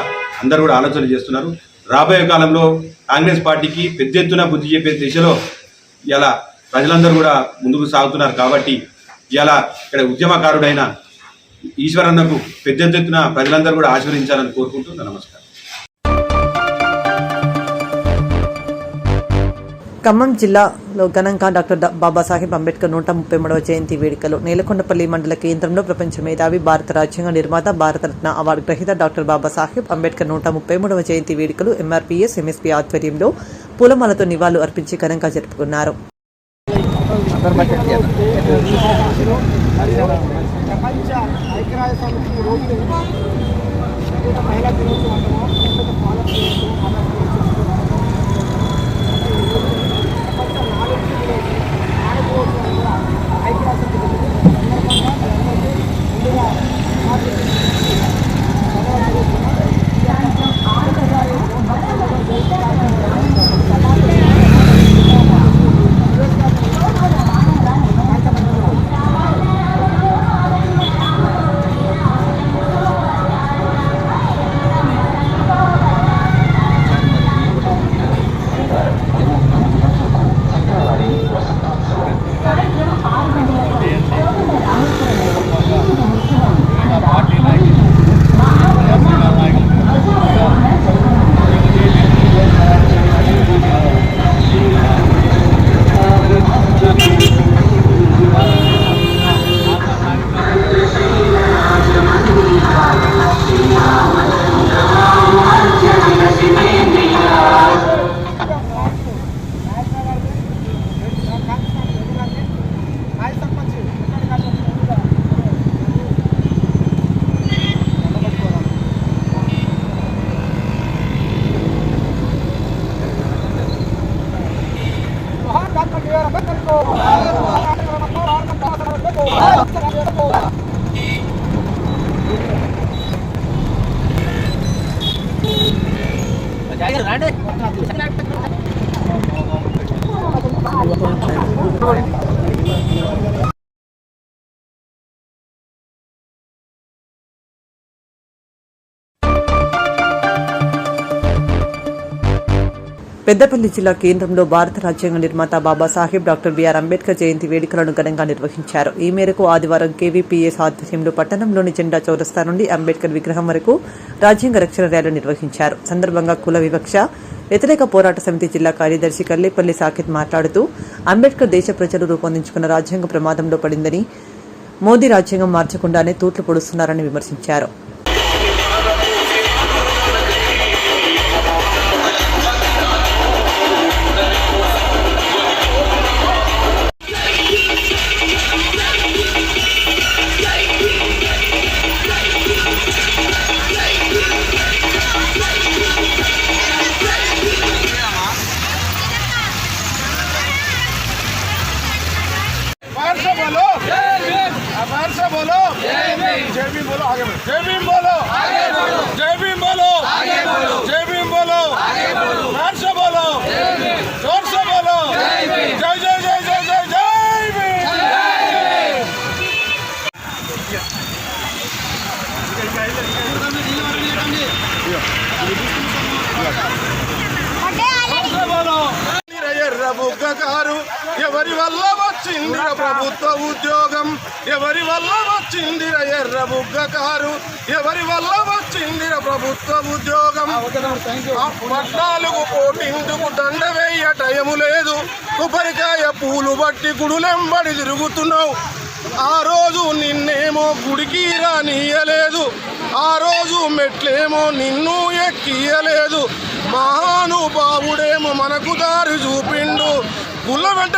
ఆలోచన చేస్తున్నారు. రాబోయే కాలంలో కాంగ్రెస్ పార్టీకి పెద్ద ఎత్తున బుద్ధి చెప్పే దిశలో ఇలా ప్రజలందరూ కూడా ముందుకు సాగుతున్నారు. కాబట్టి ఇలా ఇక్కడ ఉద్యమకారుడైన ఈశ్వరన్నకు పెద్ద ఎత్తున ప్రజలందరూ కూడా ఆశీర్వదించాలని కోరుకుంటూ నమస్కారం. ఖమ్మం జిల్లాలో ఘనంగా డాక్టర్ బాబాసాహెబ్ అంబేద్కర్ 133వ జయంతి వేడుకలు. నేలకొండపల్లి మండల కేంద్రంలో ప్రపంచ మేధావి, భారత రాజ్యాంగ నిర్మాత, భారతరత్న అవార్డు గ్రహీత డాక్టర్ బాబాసాహెబ్ అంబేద్కర్ 133వ జయంతి వేడుకలు ఎంఆర్పీఎస్ ఎంఎస్పీ ఆధ్వర్యంలో పూలమాలతో నివాళులు అర్పించి ఘనంగా జరుపుకున్నారు. ప్రపంచ ఐక్యరాజ్య సమితి రోజు మహిళా పెద్దపల్లి జిల్లా కేంద్రంలో భారత రాజ్యాంగ నిర్మాత బాబాసాహెబ్ డాక్టర్ బిఆర్ అంబేద్కర్ జయంతి వేడుకలను ఘనంగా నిర్వహించారు. ఈ మేరకు ఆదివారం కేవీపీఎస్ ఆధ్వర్యంలో పట్టణంలోని జెండా చౌరస్తా నుండి అంబేద్కర్ విగ్రహం వరకు రాజ్యాంగ రక్షణ ర్యాలీ నిర్వహించారు. సందర్భంగా కుల వివక్ష వ్యతిరేక పోరాట సమితి జిల్లా కార్యదర్శి కల్లేపల్లి సాకిత్ మాట్లాడుతూ అంబేద్కర్ దేశ ప్రజలు రూపొందించుకున్న రాజ్యాంగ ప్రమాదంలో పడిందని, మోదీ రాజ్యాంగం మార్చకుండానే తూట్లు పొడుస్తున్నారని విమర్శించారు. బుగ్గకారు ఎవరి వల్ల వచ్చిందిర ప్రభుత్వ ఉద్యోగం, ఎవరి వల్ల వచ్చిందిర ఎర్ర బుగ్గకారు, ఎవరి వల్ల వచ్చిందిర ప్రభుత్వ ఉద్యోగం. 14 కోటిందుకు దండ వేయ టయము లేదు, కొబ్బరికాయ పూలు బట్టి గుడులెంబడి తిరుగుతున్నావు. ఆ రోజు నిన్నేమో గుడికి రానియలేదు, ఆ రోజు మెట్లేమో నిన్ను ఎక్కియలేదు. మహానుభావుడేమో మనకు దారి చూపిండు. గుళ్ళ వెంట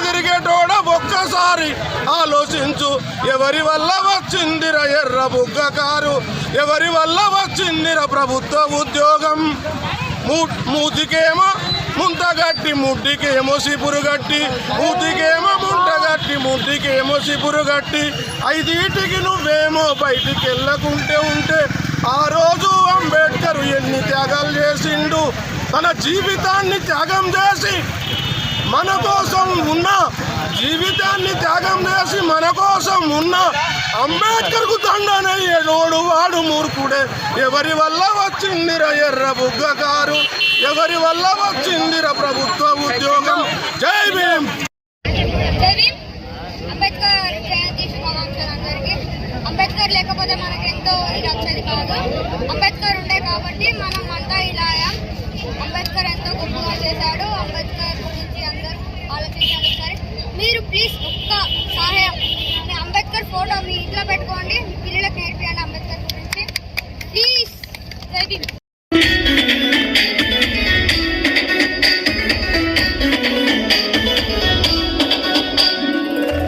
తిరిగేటోడా ఒక్కసారి ఆలోచించు. ఎవరి వల్ల వచ్చిందిర ఎర్ర బుగ్గకారు, ఎవరి వల్ల వచ్చిందిర ప్రభుత్వ ఉద్యోగం. మూతికేమో ముంతగట్టి ముడ్డికేమో సిపురుగట్టి, మూతికేమో ముంటగట్టి ముడ్డికేమో సిపురుగట్టి. 5 నువ్వేమో బయటికి వెళ్ళకుంటే ఉంటే ఆ రోజు అంబేద్కర్ ఎన్ని త్యాగాలు చేసిండు. తన జీవితాన్ని త్యాగం చేసి మన కోసం ఉన్న అంబేద్కర్కు దండనయ్యేటోడు వాడు మూర్ఖుడే. ఎవరి వల్ల వచ్చిందిర ఎర్ర బుగ్గకారు, ఎవరి వల్ల వచ్చిందిర ప్రభుత్వ ఉద్యోగం. జై భీమ్. అంబేద్కర్ జయంతి శుభాకాంక్షలు అందరికీ. అంబేద్కర్ లేకపోతే మనకెంతో ఇది వచ్చేది కాదు. అంబేద్కర్ ఉండే కాబట్టి మనం అంతా ఇలా అంబేద్కర్ ఎంతో గొప్పగా చేశాడు. అంబేద్కర్ గురించి అందరూ ఆలోచించాలి. సరే మీరు ప్లీజ్ ఒక్క సహాయం, మీ అంబేద్కర్ ఫోటో మీ ఇంట్లో పెట్టుకోండి, మీ పిల్లలకు నేర్పియండి అంబేద్కర్ గురించి ప్లీజ్. జై భీమ్.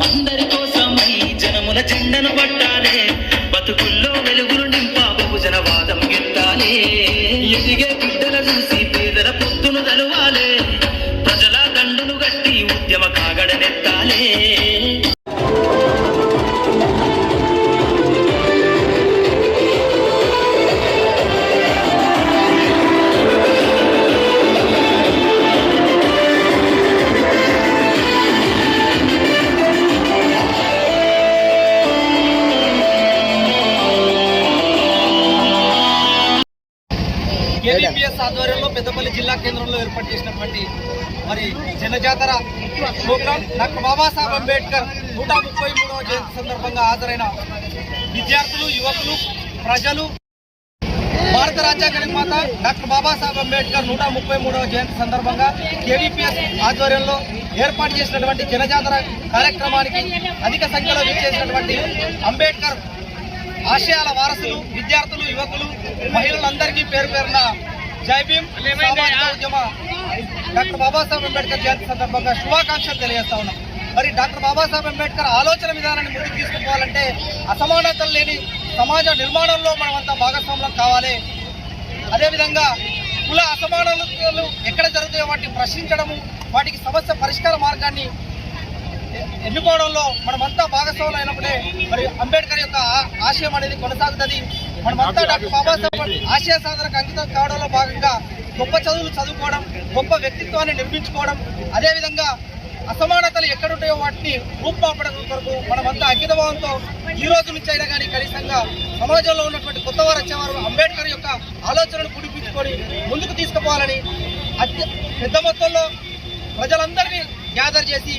అందరి కోసమై జనముల జెండను పట్టాలే, బతుకుల్లో వెలుగులు నింపా బహుజన వాదం ఎత్తాలే. ఎదిగే బిడ్డల చూసి పేదల పొత్తును తలువాలే, ప్రజల దండును గట్టి ఉద్యమ కాగడనెత్తాలే. కేవీపీఎస్ ఆధ్వర్యంలో పెద్దపల్లి జిల్లా కేంద్రంలో ఏర్పాటు చేసినటువంటి మరి జనజాతర ప్రోగ్రాం డాక్టర్ బాబాసాహెబ్ అంబేద్కర్ 133వ జయంతి సందర్భంగా హాజరైన విద్యార్థులు, యువకులు, ప్రజలు, భారత రాజ్యాంగ నిర్మాత డాక్టర్ బాబాసాహెబ్ అంబేద్కర్ 133వ జయంతి సందర్భంగా కేవీపీఎస్ ఆధ్వర్యంలో ఏర్పాటు చేసినటువంటి జనజాతర కార్యక్రమానికి అధిక సంఖ్యలో విచ్చేసినటువంటి అంబేద్కర్ ఆశయాల వారసులు, విద్యార్థులు, యువకులు, మహిళలందరికీ పేరు పేరున జై భీమ్. సామాజిక ఉద్యమ డాక్టర్ బాబాసాహెబ్ అంబేద్కర్ జయంతి సందర్భంగా శుభాకాంక్షలు తెలియజేస్తా ఉన్నాం. మరి డాక్టర్ బాబాసాహెబ్ అంబేద్కర్ ఆలోచన విధానాన్ని ముందుకు తీసుకుపోవాలంటే అసమానతలు లేని సమాజ నిర్మాణంలో మనమంతా భాగస్వాములం కావాలి. అదేవిధంగా కుల అసమానతలు ఎక్కడ జరుగుతాయో వాటిని ప్రశ్నించడము, వాటికి సమస్య పరిష్కార మార్గాన్ని ఎన్నుకోవడంలో మనమంతా భాగస్వాములు అయినప్పుడే మరి అంబేద్కర్ యొక్క ఆశయం అనేది కొనసాగుతుంది. మనమంతా డాక్టర్ బాబాసాహెబ్ ఆశయ సాధనకు అంకితం కావడంలో భాగంగా గొప్ప చదువులు చదువుకోవడం, గొప్ప వ్యక్తిత్వాన్ని నిర్మించుకోవడం, అదేవిధంగా అసమానతలు ఎక్కడుంటాయో వాటిని రూపుమాపడం కొరకు మనమంతా అంకితభావంతో ఈ రోజు నుంచి అయినా కానీ కనీసంగా సమాజంలో ఉన్నటువంటి కొత్త వారు వచ్చేవారు అంబేద్కర్ యొక్క ఆలోచనను పుడిపించుకొని ముందుకు తీసుకుపోవాలని పెద్ద మొత్తంలో ప్రజలందరినీ గ్యాదర్ చేసి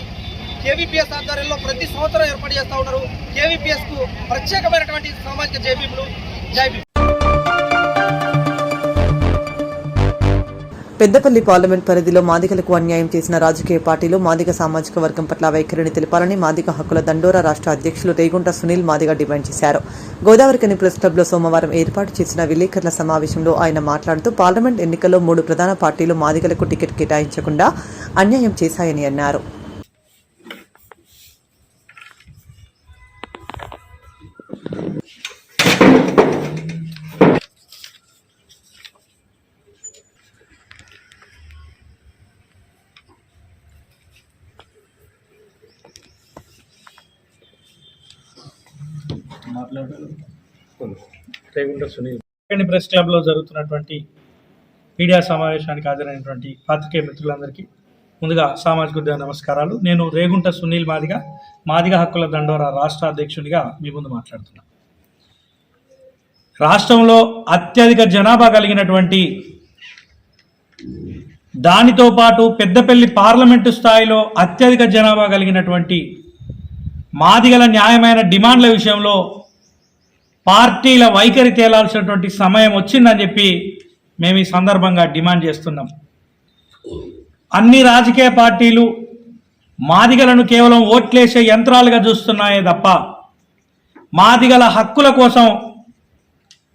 కేవీపీఎస్ ఆధ్వర్యంలో ప్రతి సంవత్సరం ఏర్పాటు చేస్తూ ఉన్నారు. కేవీపీఎస్ కు ప్రత్యేకమైనటువంటి సామాజిక జైభీములు. జై భీమ్. పెద్దపల్లి పార్లమెంట్ పరిధిలో మాదిగలకు అన్యాయం చేసిన రాజకీయ పార్టీలు మాదిగ సామాజిక వర్గం పట్ల వైఖరిని తెలపాలని మాదిగ హక్కుల దండోరా రాష్ట్ర అధ్యక్షులు రేగుంట సునీల్ మాదిగ డిమాండ్ చేశారు. గోదావరికని ప్రెస్ క్లబ్లో సోమవారం ఏర్పాటు చేసిన విలేకరుల సమావేశంలో ఆయన మాట్లాడుతూ పార్లమెంట్ ఎన్నికల్లో 3 ప్రధాన పార్టీలు మాదిగలకు టికెట్ కేటాయించకుండా అన్యాయం చేశాయని అన్నారు. ప్రెస్ క్లబ్లో జరుగుతున్నటువంటి మీడియా సమావేశానికి హాజరైనటువంటి పాత్రికేయ మిత్రులందరికీ ముందుగా సామాజిక ఉద్యమ నమస్కారాలు. నేను రేగుంట సునీల్ మాదిగ హక్కుల దండోరా రాష్ట్ర అధ్యక్షునిగా మీ ముందు మాట్లాడుతున్నాను. రాష్ట్రంలో అత్యధిక జనాభా కలిగినటువంటి దానితో పాటు పెద్దపల్లి పార్లమెంటు స్థాయిలో అత్యధిక జనాభా కలిగినటువంటి మాదిగల న్యాయమైన డిమాండ్ల విషయంలో పార్టీల వైఖరి తేలాల్సినటువంటి సమయం వచ్చిందని చెప్పి మేము ఈ సందర్భంగా డిమాండ్ చేస్తున్నాం. అన్ని రాజకీయ పార్టీలు మాదిగలను కేవలం ఓట్లేసే యంత్రాలుగా చూస్తున్నాయే తప్ప మాదిగల హక్కుల కోసం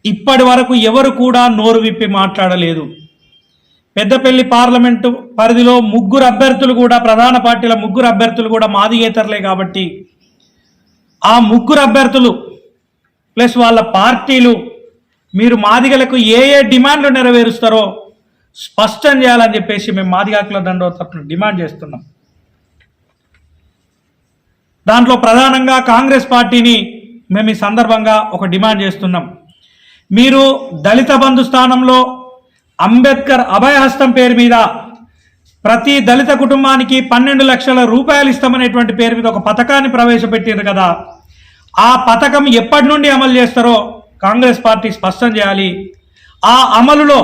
ఇప్పటి వరకు ఎవరు కూడా నోరు విప్పి మాట్లాడలేదు. పెద్దపల్లి పార్లమెంటు పరిధిలో 3 అభ్యర్థులు కూడా ప్రధాన పార్టీల 3 అభ్యర్థులు కూడా మాదిగేతరులే కాబట్టి ఆ 3 అభ్యర్థులు ప్లస్ వాళ్ళ పార్టీలు మీరు మాదిగలకు ఏ డిమాండ్లు నెరవేరుస్తారో స్పష్టం చేయాలని చెప్పేసి మేము మాదిగ హక్కుల దండోరా తరపున డిమాండ్ చేస్తున్నాం. దాంట్లో ప్రధానంగా కాంగ్రెస్ పార్టీని మేము ఈ సందర్భంగా ఒక డిమాండ్ చేస్తున్నాం. మీరు దళిత బంధు స్థానంలో అంబేద్కర్ అభయహస్తం పేరు మీద ప్రతి దళిత కుటుంబానికి 12 లక్షల రూపాయలు ఇస్తామనేటువంటి పేరు మీద ఒక పథకాన్ని ప్రవేశపెట్టారు కదా, ఆ పథకం ఎప్పటి నుండి అమలు చేస్తారో కాంగ్రెస్ పార్టీ స్పష్టం చేయాలి. ఆ అమలులో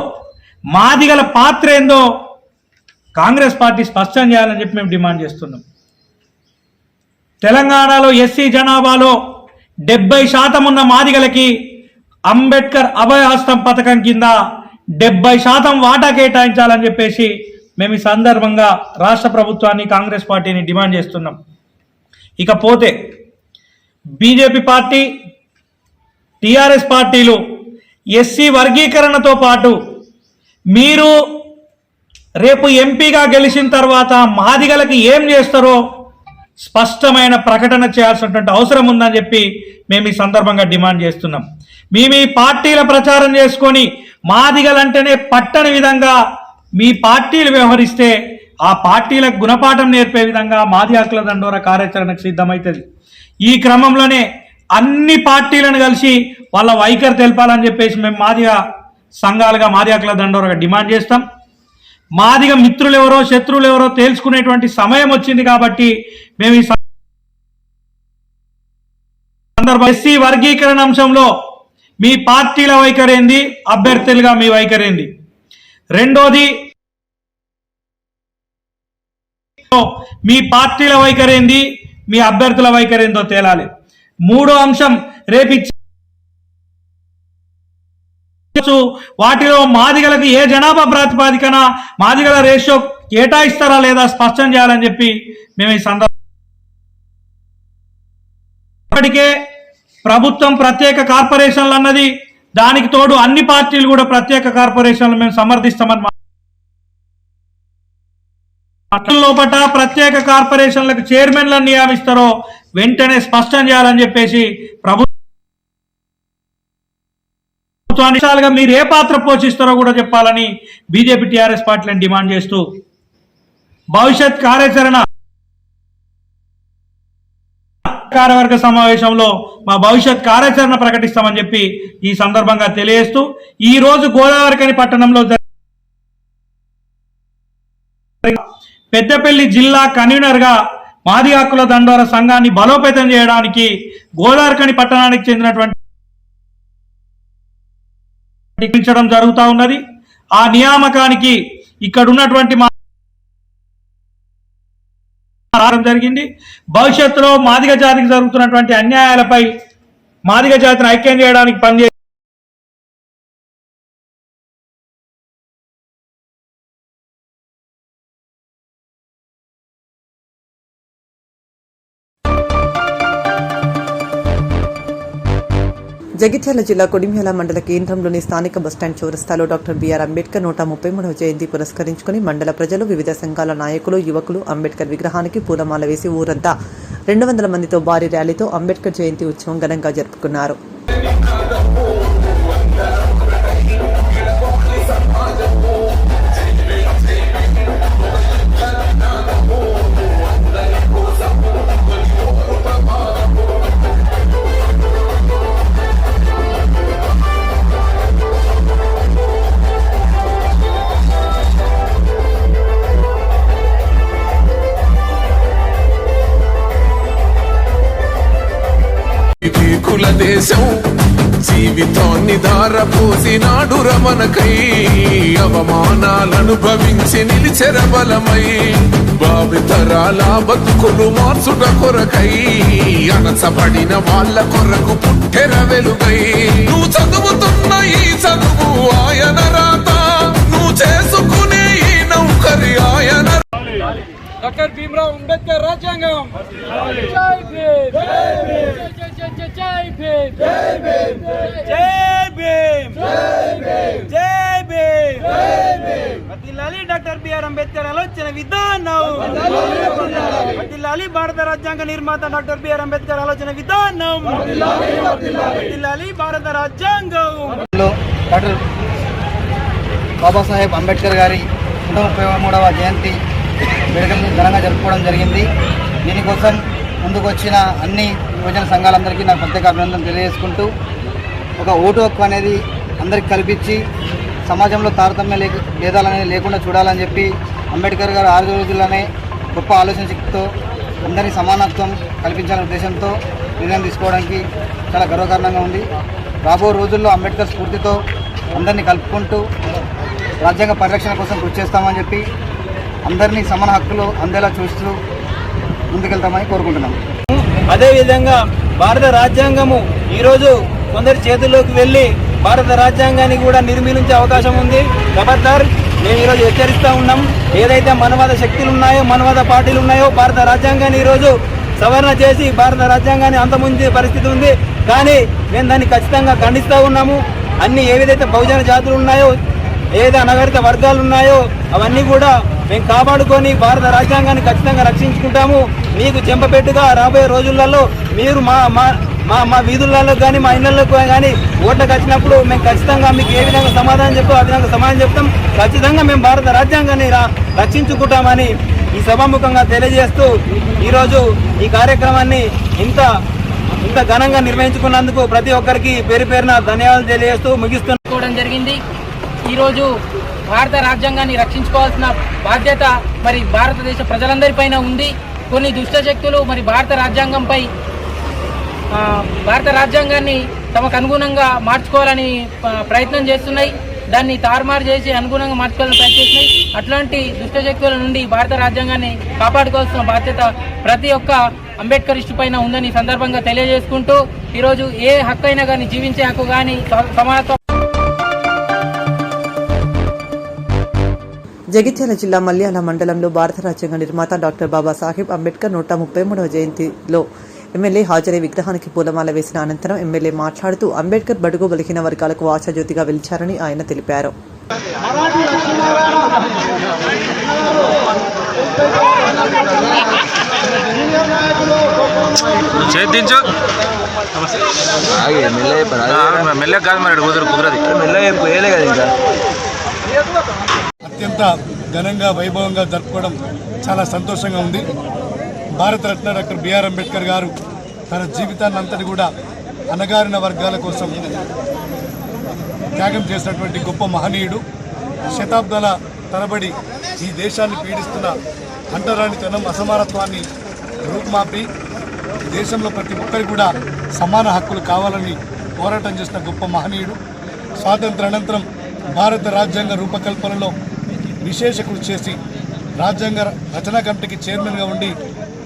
మాదిగల పాత్ర ఏందో కాంగ్రెస్ పార్టీ స్పష్టం చేయాలని చెప్పి మేము డిమాండ్ చేస్తున్నాం. తెలంగాణలో ఎస్సీ జనాభాలో 70% ఉన్న మాదిగలకి అంబేద్కర్ అభయహస్తం పథకం కింద 70% వాటా కేటాయించాలని చెప్పేసి మేము ఈ సందర్భంగా రాష్ట్ర ప్రభుత్వాన్ని, కాంగ్రెస్ పార్టీని డిమాండ్ చేస్తున్నాం. ఇకపోతే బీజేపీ పార్టీ, టీఆర్ఎస్ పార్టీలు ఎస్సీ వర్గీకరణతో పాటు మీరు రేపు ఎంపీగా గెలిచిన తర్వాత మాదిగలకి ఏం చేస్తారో స్పష్టమైన ప్రకటన చేయాల్సినటువంటి అవసరం ఉందని చెప్పి మేము ఈ సందర్భంగా డిమాండ్ చేస్తున్నాం. మేము ఈ పార్టీల ప్రచారం చేసుకొని మాదిగలంటేనే పట్టని విధంగా మీ పార్టీలు వ్యవహరిస్తే ఆ పార్టీలకు గుణపాఠం నేర్పే విధంగా మాది హక్కుల దండోరా కార్యాచరణకు సిద్ధమవుతుంది. ఈ క్రమంలోనే అన్ని పార్టీలను కలిసి వాళ్ళ వైఖరి తెలపాలని చెప్పేసి మేము మాదిగ సంఘాలుగా మాది హక్కుల దండోరాగా డిమాండ్ చేస్తాం. మాదిగ మిత్రులు ఎవరో శత్రువులు ఎవరో తేల్చుకునేటువంటి సమయం వచ్చింది కాబట్టి మేము ఈ సందర్భం ఎస్సీ వర్గీకరణ అంశంలో మీ పార్టీల వైఖరేంది, అభ్యర్థులుగా మీ వైఖరేంది, రెండోది మీ పార్టీల వైఖరేంది, మీ అభ్యర్థుల వైఖరేందో తేలాలి. మూడో అంశం రేపు వాటిలో మాదిగలకు ఏ జనాభా ప్రాతిపాదికన మాదిగల రేషియో కేటాయిస్తారా లేదా స్పష్టం చేయాలని చెప్పి మేము ఈ సందర్భం ఇప్పటికే ప్రభుత్వం ప్రత్యేక కార్పొరేషన్లు అన్నది, దానికి తోడు అన్ని పార్టీలు కూడా ప్రత్యేక కార్పొరేషన్లు మేము సమర్థిస్తామని లోపల ప్రత్యేక కార్పొరేషన్లకు చైర్మన్లను నియమిస్తారో వెంటనే స్పష్టం చేయాలని చెప్పేసి ప్రభుత్వాన్ని మీరు ఏ పాత్ర పోషిస్తారో కూడా చెప్పాలని బీజేపీ టీఆర్ఎస్ పార్టీలను డిమాండ్ చేస్తూ భవిష్యత్ కార్యాచరణ కార్యవర్గ సమావేశంలో మా భవిష్యత్ కార్యాచరణ ప్రకటిస్తామని చెప్పి ఈ సందర్భంగా తెలియజేస్తూ ఈ రోజు గోదావరిఖని పట్టణంలో పెద్దపల్లి జిల్లా కన్వీనర్ గా మాది హక్కుల దండోరా సంఘాన్ని బలోపేతం చేయడానికి గోదావరిఖని పట్టణానికి చెందినటువంటి జరుగుతూ ఉన్నది. ఆ నియామకానికి ఇక్కడ ఉన్నటువంటి జరిగింది. భవిష్యత్తులో మాదిగ జాతికి జరుగుతున్నటువంటి అన్యాయాలపై మాదిగ జాతిని ఐక్యం చేయడానికి పనిచేసి జగిత్యాల జిల్లా కొడిమ్యాల మండల కేంద్రంలోని స్థానిక బస్టాండ్ చౌరస్తాలో డాక్టర్ బిఆర్ అంబేద్కర్ 133వ జయంతి పురస్కరించుకుని మండల ప్రజలు, వివిధ సంఘాల నాయకులు, యువకులు అంబేద్కర్ విగ్రహానికి పూలమాల వేసి ఊరంతా 200 మందితో భారీ ర్యాలీతో అంబేద్కర్ జయంతి ఉత్సవం ఘనంగా జరుపుకున్నారు. కుల దేశం జీవితాన్ని ధారపోసినాడు రమణకై, అవమానాలను భవించి నిలిచెర బలమై, భావితరాల బతుకులు మార్చుట కొరకై, అణచబడిన వాళ్ళ కొరకు పుట్టెర వెలుగై. నువ్వు చదువుతున్న ఈ చదువు ఆయన రాత, నువ్వు చేసుకునే ఈ నౌకరి ఆయన. డాక్టర్ భీమ్రావ్ అంబేద్కర్ రాజ్యాంగం జై భీమ్, జై భీమ్, జై భీమ్, జై భీమ్, జై భీమ్, జై భీమ్. వర్ధిల్లాలి డాక్టర్ బిఆర్ అంబేద్కర్ ఆలోచన విధానం, వర్ధిల్లాలి భారత రాజ్యాంగ నిర్మాత డాక్టర్ బిఆర్ అంబేద్కర్ ఆలోచన విధానం, వర్ధిల్లాలి భారత రాజ్యాంగం. డాక్టర్ బాబాసాహెబ్ అంబేద్కర్ గారి 133వ జయంతి వేడుకలను ఘనంగా జరుపుకోవడం జరిగింది. దీనికోసం ముందుకు వచ్చిన అన్ని యువజన సంఘాలందరికీ నాకు ప్రత్యేక అభినందనలు తెలియజేసుకుంటూ, ఒక ఓటు హక్కు అనేది అందరికి కల్పించి సమాజంలో తారతమ్య భేదాలు అనేది లేకుండా చూడాలని చెప్పి అంబేద్కర్ గారు 6 రోజుల్లోనే గొప్ప ఆలోచన శక్తితో అందరినీ సమానత్వం కల్పించాలనే ఉద్దేశంతో నిర్ణయం తీసుకోవడానికి చాలా గర్వకారణంగా ఉంది. రాబో రోజుల్లో అంబేద్కర్ స్ఫూర్తితో అందరినీ కలుపుకుంటూ రాజ్యాంగ పరిరక్షణ కోసం కృషి చేస్తామని చెప్పి అందరినీ సమాన హక్కులు అందేలా చూస్తూ ముందుకెళ్తామని కోరుకుంటున్నాం. అదేవిధంగా భారత రాజ్యాంగము ఈరోజు కొందరి చేతుల్లోకి వెళ్ళి భారత రాజ్యాంగాన్ని కూడా నిర్మూలించే అవకాశం ఉంది. ఖబర్దార్, మేము ఈరోజు హెచ్చరిస్తూ ఉన్నాం. ఏదైతే మనవాద శక్తులు ఉన్నాయో, మనవాద పార్టీలు ఉన్నాయో, భారత రాజ్యాంగాన్ని ఈరోజు సవరణ చేసి భారత రాజ్యాంగాన్ని అంతమొందే పరిస్థితి ఉంది. కానీ మేము దాన్ని ఖచ్చితంగా ఖండిస్తూ ఉన్నాము. అన్ని ఏదైతే బహుజన జాతులు ఉన్నాయో, ఏదైతే అనగరిత వర్గాలు ఉన్నాయో అవన్నీ కూడా మేము కాపాడుకొని భారత రాజ్యాంగాన్ని ఖచ్చితంగా రక్షించుకుంటాము. మీకు చెంపపెట్టుగా రాబోయే రోజులలో మీరు మా మా మా మా వీధులలో కానీ మా ఇళ్లలో కానీ ఓట్లకు వచ్చినప్పుడు మేము ఖచ్చితంగా మీకు ఏ విధంగా సమాధానం చెప్తాం ఆ విధంగా సమాధానం చెప్తాం. ఖచ్చితంగా మేము భారత రాజ్యాంగాన్ని రక్షించుకుంటామని ఈ సభాముఖంగా తెలియజేస్తూ ఈరోజు ఈ కార్యక్రమాన్ని ఇంత ఘనంగా నిర్వహించుకున్నందుకు ప్రతి ఒక్కరికి పేరు పేరున ధన్యవాదాలు తెలియజేస్తూ ముగిస్తున్నాం జరిగింది. ఈరోజు భారత రాజ్యాంగాన్ని రక్షించుకోవాల్సిన బాధ్యత మరి భారతదేశ ప్రజలందరిపైన ఉంది. కొన్ని దుష్ట శక్తులు మరి భారత రాజ్యాంగాన్ని తమకు అనుగుణంగా మార్చుకోవాలని ప్రయత్నం చేస్తున్నాయి. దాన్ని తారుమారు చేసి అనుగుణంగా మార్చుకోవాలని ప్రయత్నిస్తున్నాయి. అట్లాంటి దుష్ట శక్తుల నుండి భారత రాజ్యాంగాన్ని కాపాడుకోవాల్సిన బాధ్యత ప్రతి ఒక్క అంబేద్కరిస్టు పైన ఉందని సందర్భంగా తెలియజేసుకుంటూ ఈరోజు ఏ హక్కు అయినా కానీ జీవించే హక్కు కానీ సమానత్వం. జగిత్యాల జిల్లా మల్యాల మండలంలో భారత రాజ్యాంగ నిర్మాత డాక్టర్ బాబాసాహెబ్ అంబేద్కర్ 133వ జయంతిలో ఎమ్మెల్యే హాజరై విగ్రహానికి పూలమాల వేసిన అనంతరం ఎమ్మెల్యే మాట్లాడుతూ అంబేద్కర్ బడుగు బలహీన వర్గాలకు ఆశాజ్యోతిగా వెలిచారని ఆయన తెలిపారు. అత్యంత ఘనంగా వైభవంగా జరుపుకోవడం చాలా సంతోషంగా ఉంది. భారతరత్న డాక్టర్ బిఆర్ అంబేద్కర్ గారు తన జీవితాన్ని అంతటి కూడా అణగారిన వర్గాల కోసం త్యాగం చేసినటువంటి గొప్ప మహనీయుడు. శతాబ్దాల తరబడి ఈ దేశాన్ని పీడిస్తున్న అంటరానితనం, అసమానత్వాన్ని రూపుమాపి దేశంలో ప్రతి ఒక్కరికి కూడా సమాన హక్కులు కావాలని పోరాటం చేసిన గొప్ప మహనీయుడు. స్వాతంత్ర అనంతరం భారత రాజ్యాంగ రూపకల్పనలో విశేష కృషి చేసి రాజ్యాంగ రచనా కమిటీకి చైర్మన్గా ఉండి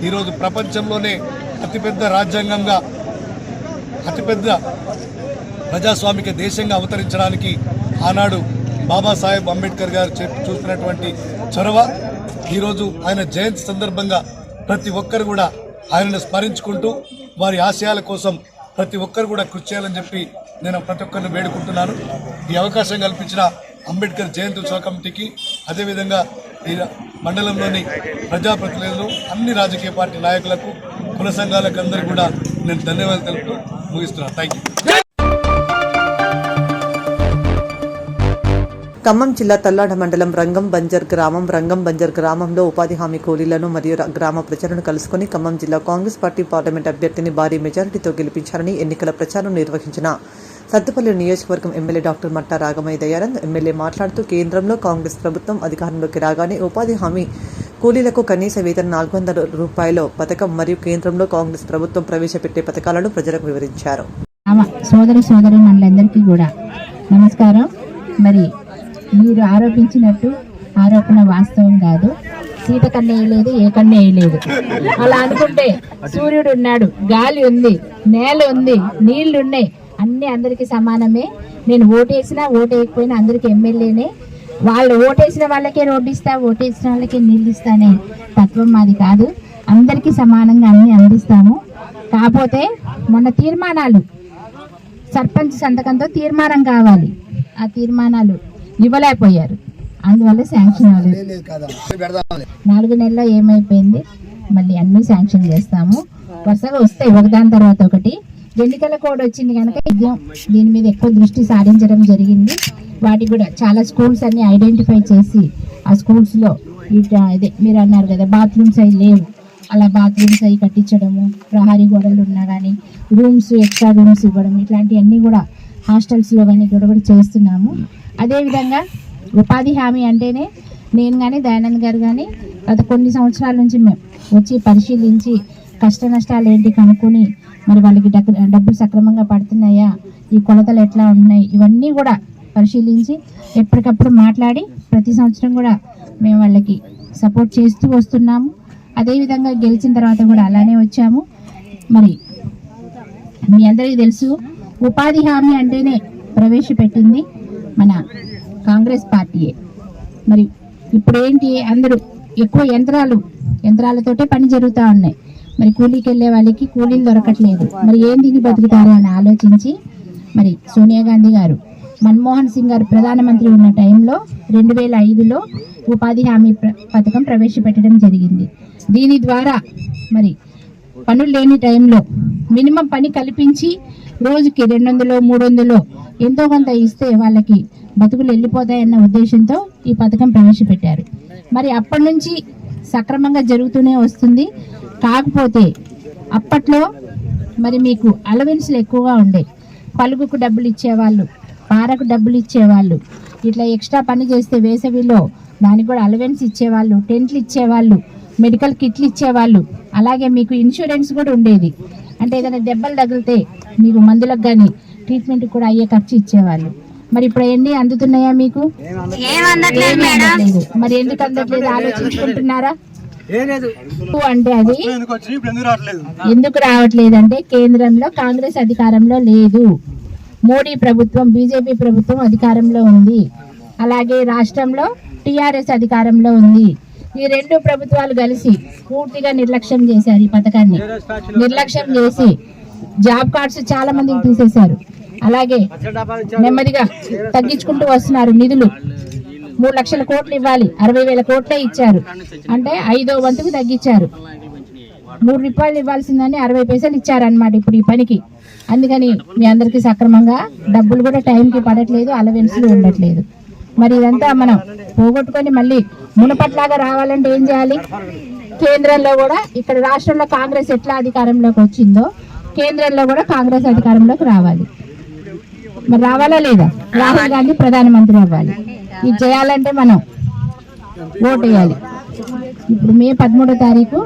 ఈరోజు ప్రపంచంలోనే అతిపెద్ద రాజ్యాంగంగా, అతిపెద్ద ప్రజాస్వామిక దేశంగా అవతరించడానికి ఆనాడు బాబాసాహెబ్ అంబేద్కర్ గారు చూపినటువంటి చొరవ. ఈరోజు ఆయన జయంతి సందర్భంగా ప్రతి ఒక్కరు కూడా ఆయనను స్మరించుకుంటూ వారి ఆశయాల కోసం ప్రతి ఒక్కరు కూడా కృషి చేయాలని చెప్పి నేను ప్రతి ఒక్కరిని వేడుకుంటున్నాను. ఈ అవకాశం కల్పించిన అంబేద్కర్ జయంతి ఉత్సవ కమిటీకి, అదేవిధంగా ఈ మండలంలోని ప్రజాప్రతినిధులు, అన్ని రాజకీయ పార్టీ నాయకులకు, కుల సంఘాలకు అందరికీ కూడా నేను ధన్యవాదాలు తెలుపుతూ ముగిస్తున్నాను. Thank you. ఖమ్మం జిల్లా తల్లాడ మండలం రంగం బంజర్ గ్రామంలో ఉపాధి హామీ కూలీలను మరియు గ్రామ ప్రజలను కలుసుకుని ఖమ్మం జిల్లా కాంగ్రెస్ పార్టీ పార్లమెంట్ అభ్యర్థిని భారీ మెజారిటీతో గెలిపించారని ఎన్నికల ప్రచారం నిర్వహించిన సత్తుపల్లి నియోజకవర్గం ఎమ్మెల్యే డాక్టర్ మట్టా రాగమయ్య దయానంద్ ఎమ్మెల్యే మాట్లాడుతూ కేంద్రంలో కాంగ్రెస్ ప్రభుత్వం అధికారంలోకి రాగానే ఉపాధి హామీ కూలీలకు కనీస వేతన 400 రూపాయల పథకం మరియు కేంద్రంలో కాంగ్రెస్ ప్రభుత్వం ప్రవేశపెట్టే పథకాలను ప్రజలకు వివరించారు. సోదరి మండలందరికీ కూడా నమస్కారం. మరి మీరు ఆరోపించినట్టు ఆరోపణ వాస్తవం కాదు. సీత కన్ను వేయలేదు, ఏ కన్ను వేయలేదు. అలా అనుకుంటే సూర్యుడు ఉన్నాడు, గాలి ఉంది, నేల ఉంది, నీళ్లు ఉన్నాయి, అన్ని అందరికి సమానమే. నేను ఓటేసినా ఓటేయకపోయినా అందరికి ఎమ్మెల్యేనే. వాళ్ళు ఓటేసిన వాళ్ళకే రోడ్డు ఇస్తా, ఓటేసిన వాళ్ళకే నీళ్ళు ఇస్తానే తత్వం మాది కాదు. అందరికీ సమానంగా అన్ని అందిస్తాము. కాకపోతే మొన్న తీర్మానాలు సర్పంచ్ సంతకంతో తీర్మానం కావాలి, ఆ తీర్మానాలు ఇవ్వలేకపోయారు. అందువల్ల శాంక్షన్ అవ్వలేదు. 4 నెలల్లో ఏమైపోయింది, మళ్ళీ అన్ని శాంక్షన్ చేస్తాము. వరుసగా వస్తాయి ఒకదాని తర్వాత ఒకటి. ఎన్నికల కోడ్ వచ్చింది కనుక దీని మీద ఎక్కువ దృష్టి సారించడం జరిగింది. వాటికి కూడా చాలా స్కూల్స్ అన్ని ఐడెంటిఫై చేసి ఆ స్కూల్స్లో ఇదే మీరు అన్నారు కదా బాత్రూమ్స్ అవి లేవు, అలా బాత్రూమ్స్ అవి కట్టించడము, ప్రహారీ గోడలు ఉన్నా కానీ రూమ్స్, ఎక్స్ట్రా రూమ్స్ ఇవ్వడం, ఇట్లాంటివన్నీ కూడా హాస్టల్స్లో కానీ కూడా చేస్తున్నాము. అదేవిధంగా ఉపాధి హామీ అంటేనే నేను కానీ దయానంద్ గారు కానీ గత కొన్ని సంవత్సరాల నుంచి మేము వచ్చి పరిశీలించి కష్ట నష్టాలు ఏంటి కనుక్కొని మరి వాళ్ళకి డబ్బులు సక్రమంగా పడుతున్నాయా, ఈ కొలతలు ఎట్లా ఉన్నాయి, ఇవన్నీ కూడా పరిశీలించి ఎప్పటికప్పుడు మాట్లాడి ప్రతి సంవత్సరం కూడా మేము వాళ్ళకి సపోర్ట్ చేస్తూ వస్తున్నాము. అదేవిధంగా గెలిచిన తర్వాత కూడా అలానే వచ్చాము. మరి మీ అందరికీ తెలుసు ఉపాధి హామీ అంటేనే ప్రవేశపెట్టింది మన కాంగ్రెస్ పార్టీయే. మరి ఇప్పుడు ఏంటి, అందరూ ఎక్కువ యంత్రాలతోటే పని జరుగుతూ ఉన్నాయి. మరి కూలీకి వెళ్ళే వాళ్ళకి కూలీలు దొరకట్లేదు. మరి ఏం తిని బతుకుతారు అని ఆలోచించి మరి సోనియా గాంధీ గారు మన్మోహన్ సింగ్ గారు ప్రధానమంత్రి ఉన్న టైంలో 2005లో ఉపాధి హామీ పథకం ప్రవేశపెట్టడం జరిగింది. దీని ద్వారా మరి పనులు లేని టైంలో మినిమం పని కల్పించి రోజుకి 200 300 ఎంతో కొంత ఇస్తే వాళ్ళకి బతుకులు వెళ్ళిపోతాయన్న ఉద్దేశంతో ఈ పథకం ప్రవేశపెట్టారు. మరి అప్పటి నుంచి సక్రమంగా జరుగుతూనే వస్తుంది. కాకపోతే అప్పట్లో మరి మీకు అలవెన్స్లు ఎక్కువగా ఉండే, పలుగుకు డబ్బులు ఇచ్చేవాళ్ళు, పారకు డబ్బులు ఇచ్చేవాళ్ళు, ఇట్లా ఎక్స్ట్రా పని చేస్తే వేసవిలో దానికి కూడా అలవెన్స్ ఇచ్చేవాళ్ళు, టెంట్లు ఇచ్చేవాళ్ళు, మెడికల్ కిట్లు ఇచ్చేవాళ్ళు. అలాగే మీకు ఇన్సూరెన్స్ కూడా ఉండేది. అంటే ఏదైనా దెబ్బలు తగిలితే మీకు మందులకు కానీ ట్రీట్మెంట్ కూడా అయ్యే ఖర్చు ఇచ్చేవాళ్ళు. మరి ఇప్పుడు అవన్నీ అందుతున్నాయా మీకు? మరి ఎందుకు అందట్లేదు ఆలోచించుకుంటున్నారా? అంటే అది ఎందుకు రావట్లేదు అంటే కేంద్రంలో కాంగ్రెస్ అధికారంలో లేదు, మోడీ ప్రభుత్వం బీజేపీ ప్రభుత్వం అధికారంలో ఉంది. అలాగే రాష్ట్రంలో టిఆర్ఎస్ అధికారంలో ఉంది. ఈ రెండు ప్రభుత్వాలు కలిసి పూర్తిగా నిర్లక్ష్యం చేశారు. ఈ పథకాన్ని నిర్లక్ష్యం చేసి జాబ్ కార్డ్స్ చాలా మందికి తీసేశారు. అలాగే నెమ్మదిగా తగ్గించుకుంటూ వస్తున్నారు. నిధులు 3 లక్షల కోట్లు ఇవ్వాలి, 60,000 కోట్లే ఇచ్చారు. అంటే 5వ వంతుకు తగ్గించారు. 3 రూపాయలు ఇవ్వాల్సిందని 60 పైసలు ఇచ్చారనమాట ఇప్పుడు ఈ పనికి. అందుకని మీ అందరికీ సక్రమంగా డబ్బులు కూడా టైంకి పడట్లేదు, అలవెన్స్లు ఉండట్లేదు. మరి ఇదంతా మనం పోగొట్టుకొని మళ్ళీ మునపట్లాగా రావాలంటే ఏం చేయాలి? కేంద్రంలో కూడా ఇక్కడ రాష్ట్రంలో కాంగ్రెస్ ఎట్లా అధికారంలోకి వచ్చిందో కేంద్రంలో కూడా కాంగ్రెస్ అధికారంలోకి రావాలి. మరి రావాలా లేదా? రాహుల్ గాంధీ ప్రధానమంత్రి అవ్వాలి. ఇది చేయాలంటే మనం ఓటు వేయాలి. ఇప్పుడు మే 13వ తారీఖు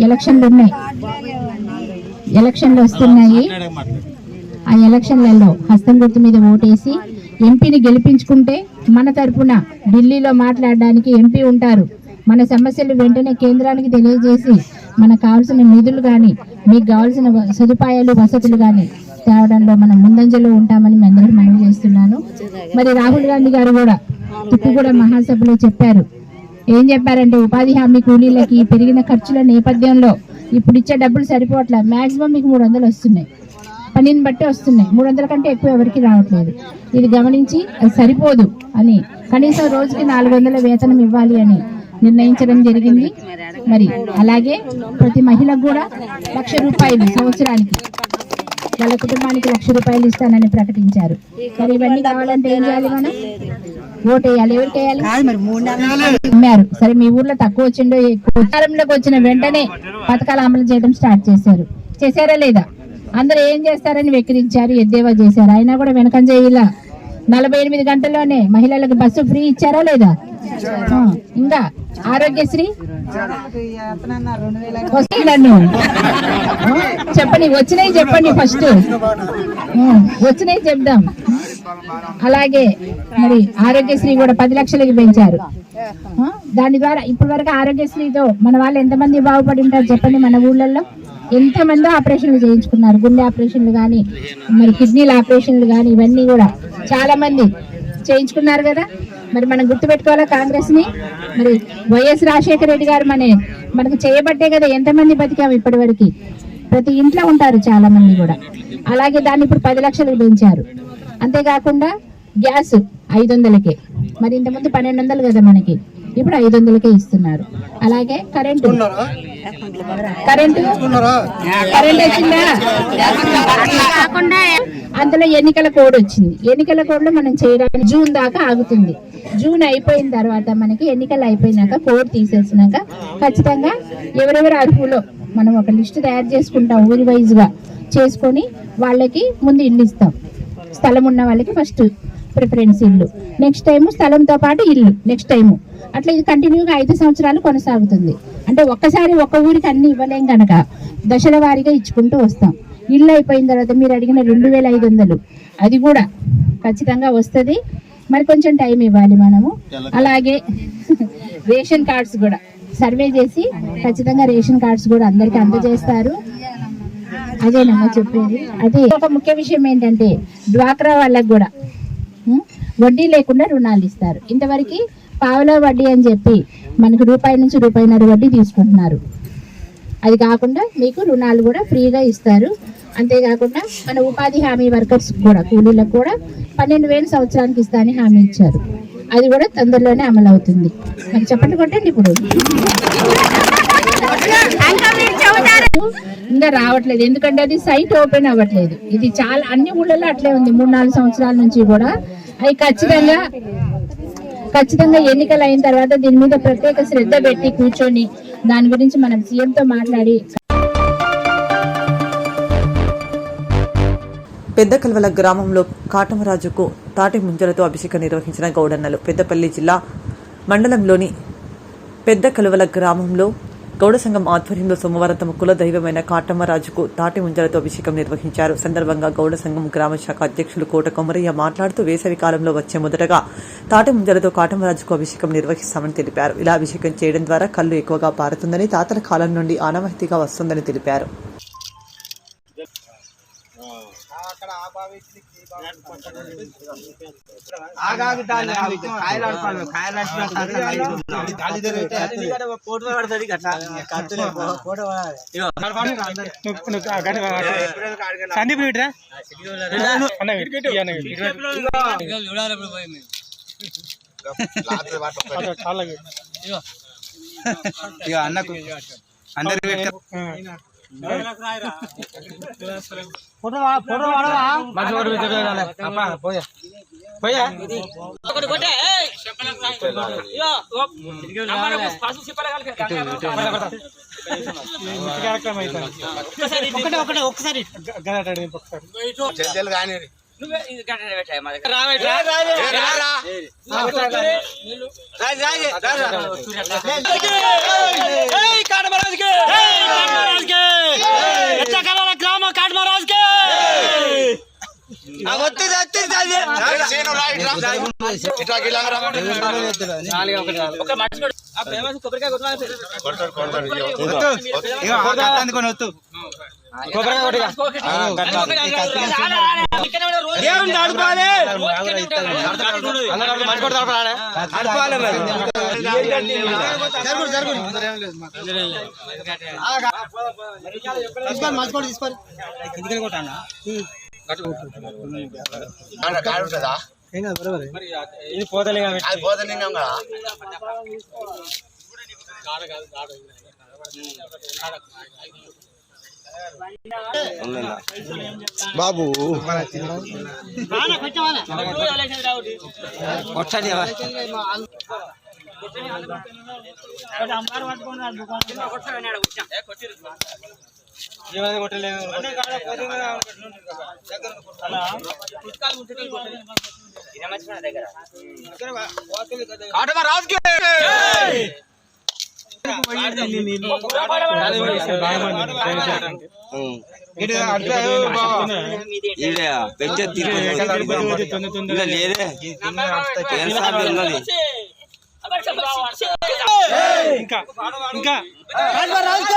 ఎలక్షన్లు ఉన్నాయి, ఎలక్షన్లు వస్తున్నాయి. ఆ ఎలక్షన్లలో హస్తం గుర్తు మీద ఓటేసి ఎంపీని గెలిపించుకుంటే మన తరపున ఢిల్లీలో మాట్లాడడానికి ఎంపీ ఉంటారు. మన సమస్యలు వెంటనే కేంద్రానికి తెలియజేసి మనకు కావాల్సిన నిధులు కానీ మీకు కావాల్సిన సదుపాయాలు వసతులు కానీ తేవడంలో మనం ముందంజలో ఉంటామని మీ అందరికీ మనవి చేస్తున్నాను. మరి రాహుల్ గాంధీ గారు కూడా తుక్కుగూడ మహాసభలో చెప్పారు. ఏం చెప్పారంటే ఉపాధి హామీ కూలీలకి పెరిగిన ఖర్చుల నేపథ్యంలో ఇప్పుడు ఇచ్చే డబ్బులు సరిపోవట్లే, మాక్సిమం మీకు 300 వస్తున్నాయి, పనిని బట్టి వస్తున్నాయి, 300 కంటే ఎక్కువ ఎవరికి రావట్లేదు. ఇది గమనించి అది సరిపోదు అని కనీసం రోజుకి 400 వేతనం ఇవ్వాలి అని నిర్ణయించడం జరిగింది. మరి అలాగే ప్రతి మహిళకు కూడా 1,00,000 రూపాయలు సంవత్సరానికి వాళ్ళ కుటుంబానికి 1,00,000 రూపాయలు ఇస్తానని ప్రకటించారు. మరి ఇవన్నీ కావాలంటే ఏం చేయాలి? మనం ఓటు వేయాలి. ఎవరికి వేయాలి? అమ్మారు. సరే మీ ఊర్లో తక్కువ వచ్చిండో ఎక్కువ, అధికారంలోకి వచ్చిన వెంటనే పథకాలు అమలు చేయడం స్టార్ట్ చేశారు. చేశారా లేదా? అందరూ ఏం చేస్తారని వెక్కిరించారు, ఎద్దేవా చేశారు. అయినా కూడా వెనకంజ ఇలా 48 గంటల్లోనే మహిళలకు బస్సు ఫ్రీ ఇచ్చారా లేదా? ఇంకా ఆరోగ్యశ్రీ చెప్పండి, వచ్చినాయి చెప్పండి, ఫస్ట్ వచ్చినాయి చెప్దాం. అలాగే మరి ఆరోగ్యశ్రీ కూడా 10 లక్షలకి పెంచారు. దాని ద్వారా ఇప్పటి వరకు ఆరోగ్యశ్రీతో మన వాళ్ళు ఎంతమంది బాగుపడి ఉంటారు చెప్పండి? మన ఊళ్ళల్లో ఎంతమంది ఆపరేషన్లు చేయించుకున్నారు, గుండె ఆపరేషన్లు కానీ మరి కిడ్నీల ఆపరేషన్లు కానీ ఇవన్నీ కూడా చాలా మంది చేయించుకున్నారు కదా. మరి మనం గుర్తుపెట్టుకోవాలా కాంగ్రెస్ ని. మరి వైఎస్ రాజశేఖర రెడ్డి గారు మనకు చేయబట్టే కదా ఎంతమంది బతికాము ఇప్పటి వరకు. ప్రతి ఇంట్లో ఉంటారు చాలా మంది కూడా. అలాగే దాన్ని ఇప్పుడు 10 లక్షలకు పెంచారు. అంతేకాకుండా గ్యాస్ 500కే, మరి ఇంతకుముందు 1200 కదా మనకి, ఇప్పుడు 500కే ఇస్తున్నారు. అలాగే కరెంటు వచ్చిందా? అందులో ఎన్నికల కోడ్ వచ్చింది. ఎన్నికల కోడ్ లో మనం చేయడానికి జూన్ దాకా ఆగుతుంది. జూన్ అయిపోయిన తర్వాత మనకి ఎన్నికలు అయిపోయినాక కోడ్ తీసేసినాక ఖచ్చితంగా ఎవరెవరు అర్హులో మనం ఒక లిస్ట్ తయారు చేసుకుంటాం, ఊరి వైజ్ గా చేసుకొని వాళ్ళకి ముందు ఇల్లు ఇస్తాం. స్థలం ఉన్న వాళ్ళకి ఫస్ట్ ప్రిఫరెన్స్ ఇల్లు, నెక్స్ట్ టైము స్థలంతో పాటు ఇల్లు, నెక్స్ట్ టైము అట్లా ఇది కంటిన్యూగా 5 సంవత్సరాలు కొనసాగుతుంది. అంటే ఒక్కసారి ఒక ఊరికి అన్ని ఇవ్వలేం కనుక దశల వారీగా ఇచ్చుకుంటూ వస్తాం. ఇల్లు అయిపోయిన తర్వాత మీరు అడిగిన 2,500 అది కూడా ఖచ్చితంగా వస్తుంది. మరి కొంచెం టైం ఇవ్వాలి మనము. అలాగే రేషన్ కార్డ్స్ కూడా సర్వే చేసి ఖచ్చితంగా రేషన్ కార్డ్స్ కూడా అందరికీ అందజేస్తారు. అదేనమ్మా చెప్పేది. అదే ఒక ముఖ్య విషయం ఏంటంటే డ్వాక్రా వాళ్ళకు కూడా వడ్డీ లేకుండా రుణాలు ఇస్తారు. ఇంతవరకు పావలా వడ్డీ అని చెప్పి మనకు రూపాయి నుంచి రూపాయిన్నర వడ్డీ తీసుకుంటున్నారు. అది కాకుండా మీకు రుణాలు కూడా ఫ్రీగా ఇస్తారు. అంతేకాకుండా మన ఉపాధి హామీ వర్కర్స్ కూడా కూలీలకు కూడా 12,000 సంవత్సరానికి ఇస్తానని హామీ ఇచ్చారు. అది కూడా తొందరలోనే అమలు అవుతుంది. మరి చెప్పండి కొట్టండి. ఇప్పుడు ఇంకా రావట్లేదు, ఎందుకంటే అది సైట్ ఓపెన్ అవ్వట్లేదు. ఇది చాలా అన్ని ఊళ్ళలో అట్లే ఉంది. 3-4 సంవత్సరాల నుంచి కూడా అవి ఖచ్చితంగా ఎన్నికలు అయిన తర్వాత దీని మీద ప్రత్యేక శ్రద్ధ పెట్టి కూర్చొని దాని గురించి మనం సీఎంతో మాట్లాడి. పెద్ద కల్వల గ్రామంలో కాటమరాజుకు తాటి ముంజలతో అభిషేకం నిర్వహించిన గౌడన్నలు. పెద్దపల్లి జిల్లా మండలంలోని పెద్ద కలువల గ్రామంలో గౌడ సంఘం ఆధ్వర్యంలో సోమవారం తమ కుల దైవమైన కాటమరాజుకు తాటి ముంజలతో అభిషేకం నిర్వహించారు. సందర్భంగా గౌడ సంఘం గ్రామ శాఖ అధ్యక్షులు కోట కొమరయ్య మాట్లాడుతూ వేసవి కాలంలో వచ్చే మొదటగా తాటి ముంజలతో కాటమరాజుకు అభిషేకం నిర్వహిస్తామని తెలిపారు. ఇలా అభిషేకం చేయడం ద్వారా కళ్ళు ఎక్కువగా పారుతుందని, తాతల కాలం నుండి ఆనవాయితీగా వస్తుందని తెలిపారు. అన్నకు అందరి ఒకసారి గ్రామ కాటమరాజ్ కే బాబు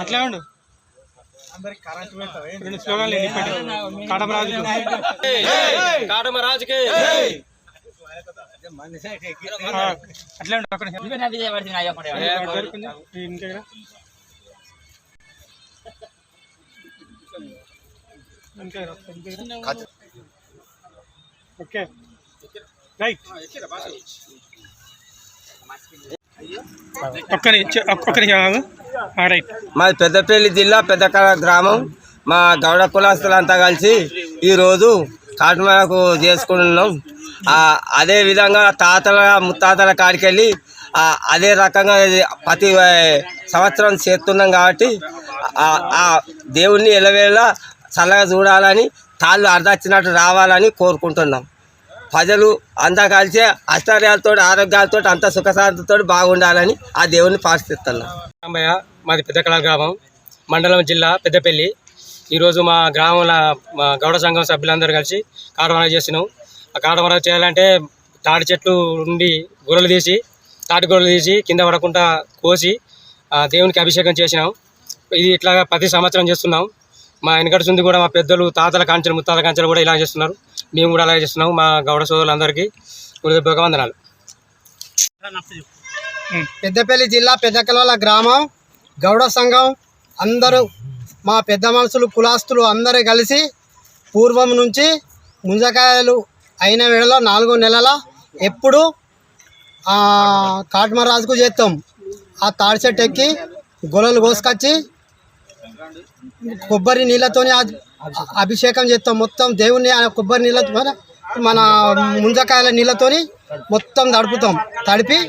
అట్లా ఉండు అందరికి కరెంట్ రెండు స్లోగాన్లు కాటమరాజుకే అట్లా ఉండు అక్కడ ఓకే రైట్ మాది పెద్దపల్లి జిల్లా పెద్దకళ గ్రామం. మా గౌడ కులస్తులంతా కలిసి ఈరోజు కాటమరాజుకు చేసుకుంటున్నాం. అదే విధంగా తాతల ముత్తాతల కాడికి వెళ్ళి అదే రకంగా ప్రతి సంవత్సరం చేస్తున్నాం కాబట్టి ఆ దేవుణ్ణి ఎలవేళ చల్లగా చూడాలని, తాళ్ళు అర్ధచ్చినట్టు రావాలని కోరుకుంటున్నాం. ప్రజలు అంతా కలిసి అష్టార్యాలతో ఆరోగ్యాలతో అంత సుఖశాంతితో బాగుండాలని ఆ దేవుణ్ణి ప్రార్థిస్తున్నాం. మాది పెద్దకళ గ్రామం, మండలం జిల్లా పెద్దపల్లి. ఈరోజు మా గ్రామంలో మా గౌడ సంఘం సభ్యులందరూ కలిసి కాటమరాజు చేస్తున్నాం. ఆ కాటమరాజు చేయాలంటే తాటి చెట్లు నుండి తాటి గొర్రెలు తీసి కింద పడకుండా కోసి దేవునికి అభిషేకం చేసినాం. ఇది ఇట్లాగా ప్రతి సంవత్సరం చేస్తున్నాం. మా వెనకటి నుండి కూడా మా పెద్దలు తాతల కాంచెలు ముత్తాతల కాంచెలు కూడా ఇలా చేస్తున్నారు. మేము కూడా అలాగే చేస్తున్నాం. మా గౌడ సోదరులందరికీ హృదయపూర్వక వందనాలు. పెద్దపల్లి జిల్లా పెద్దకలవల గ్రామం గౌడ సంఘం అందరూ మా పెద్ద మనుషులు కులాస్తులు అందరూ కలిసి పూర్వం నుంచి ముంజకాయలు అయిన వేళలో 4 నెలల ఎప్పుడు కాటమరాజుకు చేస్తాం. ఆ తాడి చెట్టు ఎక్కి గొలలు కోసుకొచ్చి కొబ్బరి నీళ్ళతోని అభిషేకం చేస్తాం. మొత్తం దేవుణ్ణి కొబ్బరి నీళ్ళతో మన ముంజకాయల నీళ్ళతోని మొత్తం తడిపి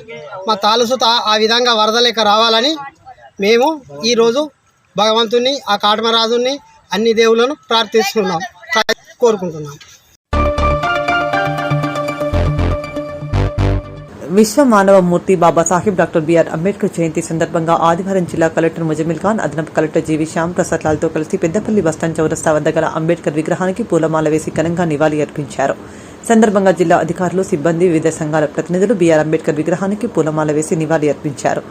మా తాలుసుత ఆ విధంగా వరద లేక రావాలని మేము ఈరోజు భగవంతుని ఆ కాటమరాజుని అన్ని దేవుళ్ళను ప్రార్థిస్తున్నాం, కోరుకుంటున్నాం. విశ్వ మానవ మూర్తి బాబాసాహెబ్ డాక్టర్ బిఆర్ అంబేద్కర్ జయంతి సందర్భంగా ఆదివారం జిల్లా కలెక్టర్ ముజమిల్ ఖాన్, అదనపు కలెక్టర్ జీవి శ్యామ్ ప్రసాద్ లాల్తో కలిసి పెద్దపల్లి బస్టాండ్ చౌరస్తా వద్ద గల అంబేద్కర్ విగ్రహానికి పూలమాల వేసి ఘనంగా నివాళి అర్పించారు. సందర్భంగా జిల్లా అధికారులు, సిబ్బంది, వివిధ సంఘాల ప్రతినిధులు బిఆర్ అంబేద్కర్ విగ్రహానికి పూలమాల వేసి నివాళి అర్పించారు.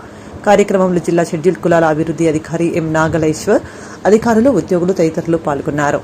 కార్యక్రమంలో జిల్లా షెడ్యూల్డ్ కులాల అభివృద్ధి అధికారి ఎం నాగలేశ్వర్, అధికారులు, ఉద్యోగులు తదితరులు పాల్గొన్నారు.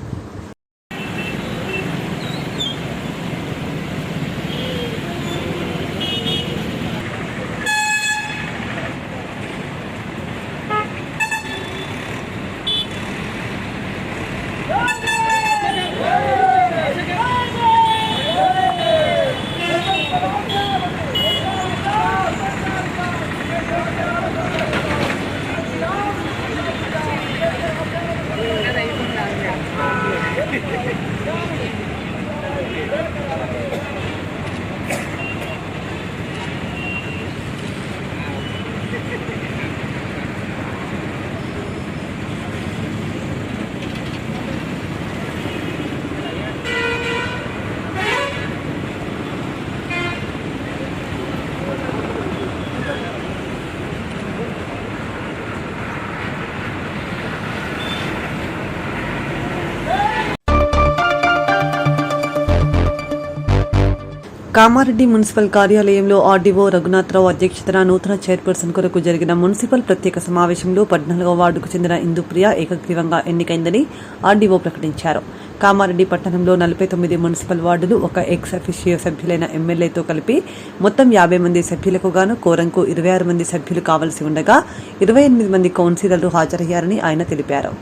కామారెడ్డి మున్సిపల్ కార్యాలయంలో ఆర్డీఓ రఘునాథరావు అధ్యక్షతన నూతన చైర్పర్సన్ కొరకు జరిగిన మున్సిపల్ ప్రత్యేక సమావేశంలో 14వ వార్డుకు చెందిన ఇందుప్రియ ఏకగ్రీవంగా ఎన్నికైందని ఆర్డీఓ ప్రకటించారు. కామారెడ్డి పట్టణంలో 49 మున్సిపల్ వార్డులు, ఒక ఎక్స్ అఫిషియో సభ్యులైన ఎమ్మెల్యేతో కలిపి మొత్తం 50 మంది సభ్యులకు గాను కోరంకు 26 మంది సభ్యులు కావలసి ఉండగా 28 మంది కౌన్సిలర్లు హాజరయ్యారని ఆయన తెలిపారు.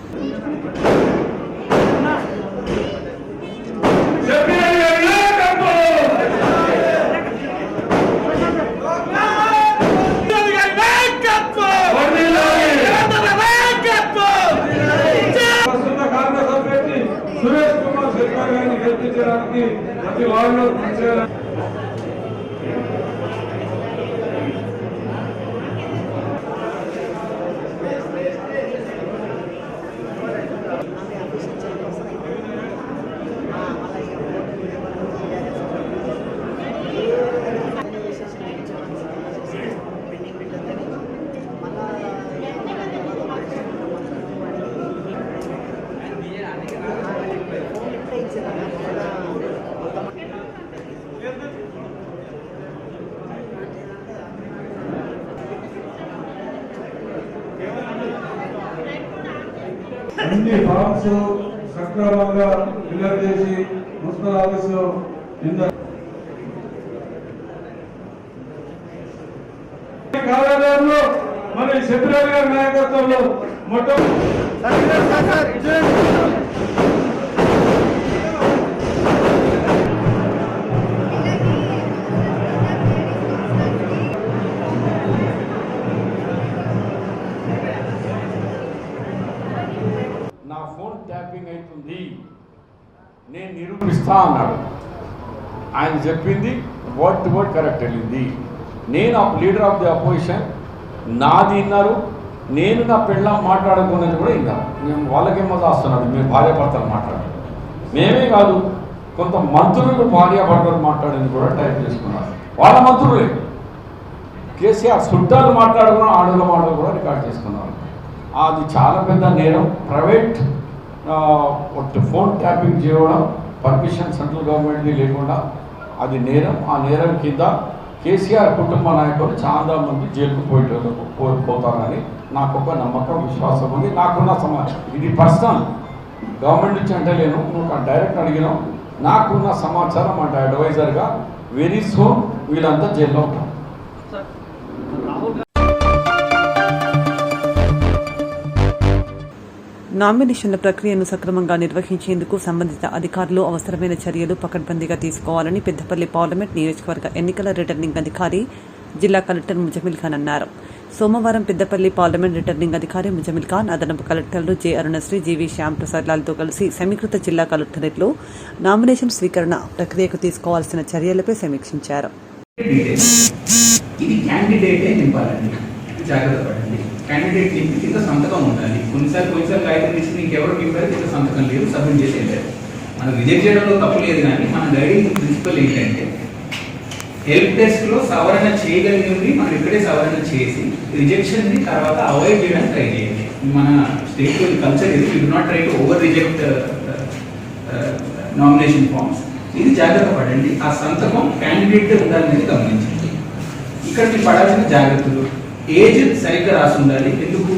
అన్ని ఫార్మ్స్ సక్రమంగా ఫిల్అప్ చేసి మున్సిపల్ ఆఫీసులో కార్యాలయంలో మన సెక్రటరీ గారి నాయకత్వంలో నా ఫోన్ ట్యాపింగ్ అవుతుంది, నేను నిరూపిస్తా అన్నాడు. ఆయన చెప్పింది వర్డ్ టు వర్డ్ కరెక్ట్ వెళ్ళింది. నేను లీడర్ ఆఫ్ ది అపోజిషన్, నాది విన్నారు, నేను నా పెళ్ళం మాట్లాడుకున్నది కూడా విన్నాను. మేము వాళ్ళకేమో చేస్తున్నాడు, మేము భార్యాభర్తలు మాట్లాడారు. మేమే కాదు, కొంత మంత్రులు భార్యాభర్తలు మాట్లాడింది కూడా టైప్ చేసుకున్నారు. వాళ్ళ మంత్రులే కేసీఆర్ చుట్టాలు మాట్లాడుకున్న ఆడల మాటలు కూడా రికార్డ్ చేసుకున్నారు. అది చాలా పెద్ద నేరం. ప్రైవేట్ ఫోన్ ట్యాపింగ్ చేయడం పర్మిషన్ సెంట్రల్ గవర్నమెంట్ది లేకుండా అది నేరం. ఆ నేరం కింద కేసీఆర్ కుటుంబ నాయకులు చాలా మంది జైలుకు పోతారని నాకు ఒక నమ్మకం, విశ్వాసం ఉంది. నాకున్న సమాచారం, ఇది పర్సనల్, గవర్నమెంట్ నుంచి అంటే లేను, నువ్వు డైరెక్ట్ అడిగినావు. నాకున్న సమాచారం అంటే అడ్వైజర్గా వెరీ సూన్ వీళ్ళంతా జైల్లో ఉంటారు. నామినేషన్ల ప్రక్రియను సక్రమంగా నిర్వహించేందుకు సంబంధిత అధికారులు అవసరమైన చర్యలు పకడ్బందీగా తీసుకోవాలని పెద్దపల్లి పార్లమెంట్ నియోజకవర్గ ఎన్నికల రిటర్నింగ్ అధికారి జిల్లా కలెక్టర్ ముజమిల్ ఖాన్ అన్నారు. సోమవారం పెద్దపల్లి పార్లమెంట్ రిటర్నింగ్ అధికారి ముజమిల్ ఖాన్ అదనపు కలెక్టర్లు జె అరుణశ్రీ, జీవీ శ్యామ్ ప్రసాద్ లాల్తో కలిసి సమీకృత జిల్లా కలెక్టరేట్లో నామినేషన్ స్వీకరణ ప్రక్రియకు తీసుకోవాల్సిన చర్యలపై సమీక్షించారు. ఇది క్యాండిడేటే నింపాలండి, జాగ్రత్త పడండి. క్యాండిడేట్ నింపి కింద సంతకం ఉండాలి. కొన్నిసార్లు కాగితం తీసుకుని ఇంకెవరు నింపారు, కింద సంతకం లేదు, సబ్మిట్ చేసి వెళ్ళారు. మనం రిజెక్ట్ చేయడంలో తప్పు లేదు, కానీ మన గైడింగ్ ప్రిన్సిపల్ ఏంటంటే హెల్ప్ డెస్క్లో సవరణ చేయగలిగింది మనం ఇక్కడే సవరణ చేసి రిజెక్షన్ని తర్వాత అవాయిడ్ చేయడానికి ట్రై చేయాలి. మన స్టేట్లో కల్చర్ ఇది, you do not try to over reject nomination forms. ఇది జాగ్రత్త పడండి. ఆ సంతకం క్యాండిడేట్ ఉండాలనేది గమనించండి. ఇక్కడ మీరు పడాల్సిన జాగ్రత్తలు, ఏజ్ సరిగ్గా రాసి ఉండాలి. ఎందుకు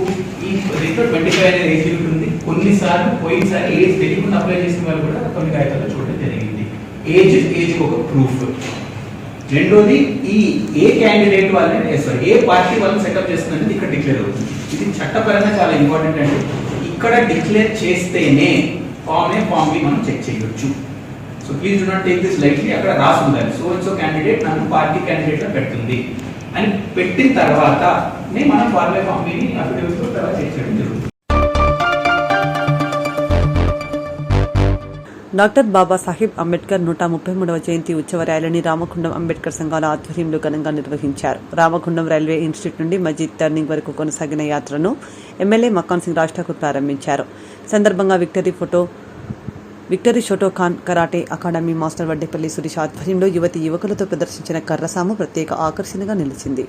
ఈ దీంట్లో 25 అనే ఏజ్ లిమిట్ ఉంది. కొన్నిసార్లు పోయినసారి ఏజ్ తెలియకుండా అప్లై చేసిన వాళ్ళు కూడా కొన్ని కాగితాల్లో చూడడం జరిగింది. ఏజ్ ఒక ప్రూఫ్. రెండోది, ఈ ఏ క్యాండిడేట్ వాళ్ళని ఏ పార్టీ వాళ్ళని సెటప్ చేస్తుందనేది ఇక్కడ డిక్లేర్ అవుతుంది. ఇది చట్టపరంగా చాలా ఇంపార్టెంట్ అండి. ఇక్కడ డిక్లేర్ చేస్తేనే ఫామ్ బి మనం చెక్ చేయొచ్చు. So please do not take this lightly. అక్కడ రాసి ఉండాలి సో క్యాండిడేట్ నన్ను పార్టీ క్యాండిడేట్గా పెడుతుంది అని పెట్టిన తర్వాత మనం ఫామ్ బిని అఫిడవిట్ తర్వాత చెక్ చేయడం జరుగుతుంది. డాక్టర్ బాబాసాహెబ్ అంబేద్కర్ 133వ జయంతి ఉత్సవ ర్యాలీని రామగుండం అంబేద్కర్ సంఘాల ఆధ్వర్యంలో ఘనంగా నిర్వహించారు. రామగుండం రైల్వే ఇన్స్టిట్యూట్ నుండి మస్జిద్ టర్నింగ్ వరకు కొనసాగిన యాత్రను ఎమ్మెల్యే మక్కాన్ సింగ్ రాజ్ ఠాకూర్ ప్రారంభించారు. సందర్భంగా victory షోటోఖాన్ karate academy master Vaddepalli Suresh ఆధ్వర్యంలో యువతి యువకులతో ప్రదర్శించిన కర్రసాము ప్రత్యేక ఆకర్షణగా నిలిచింది.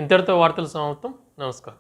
ఇంతటితో వార్తలు సమాప్తం. నమస్కారం.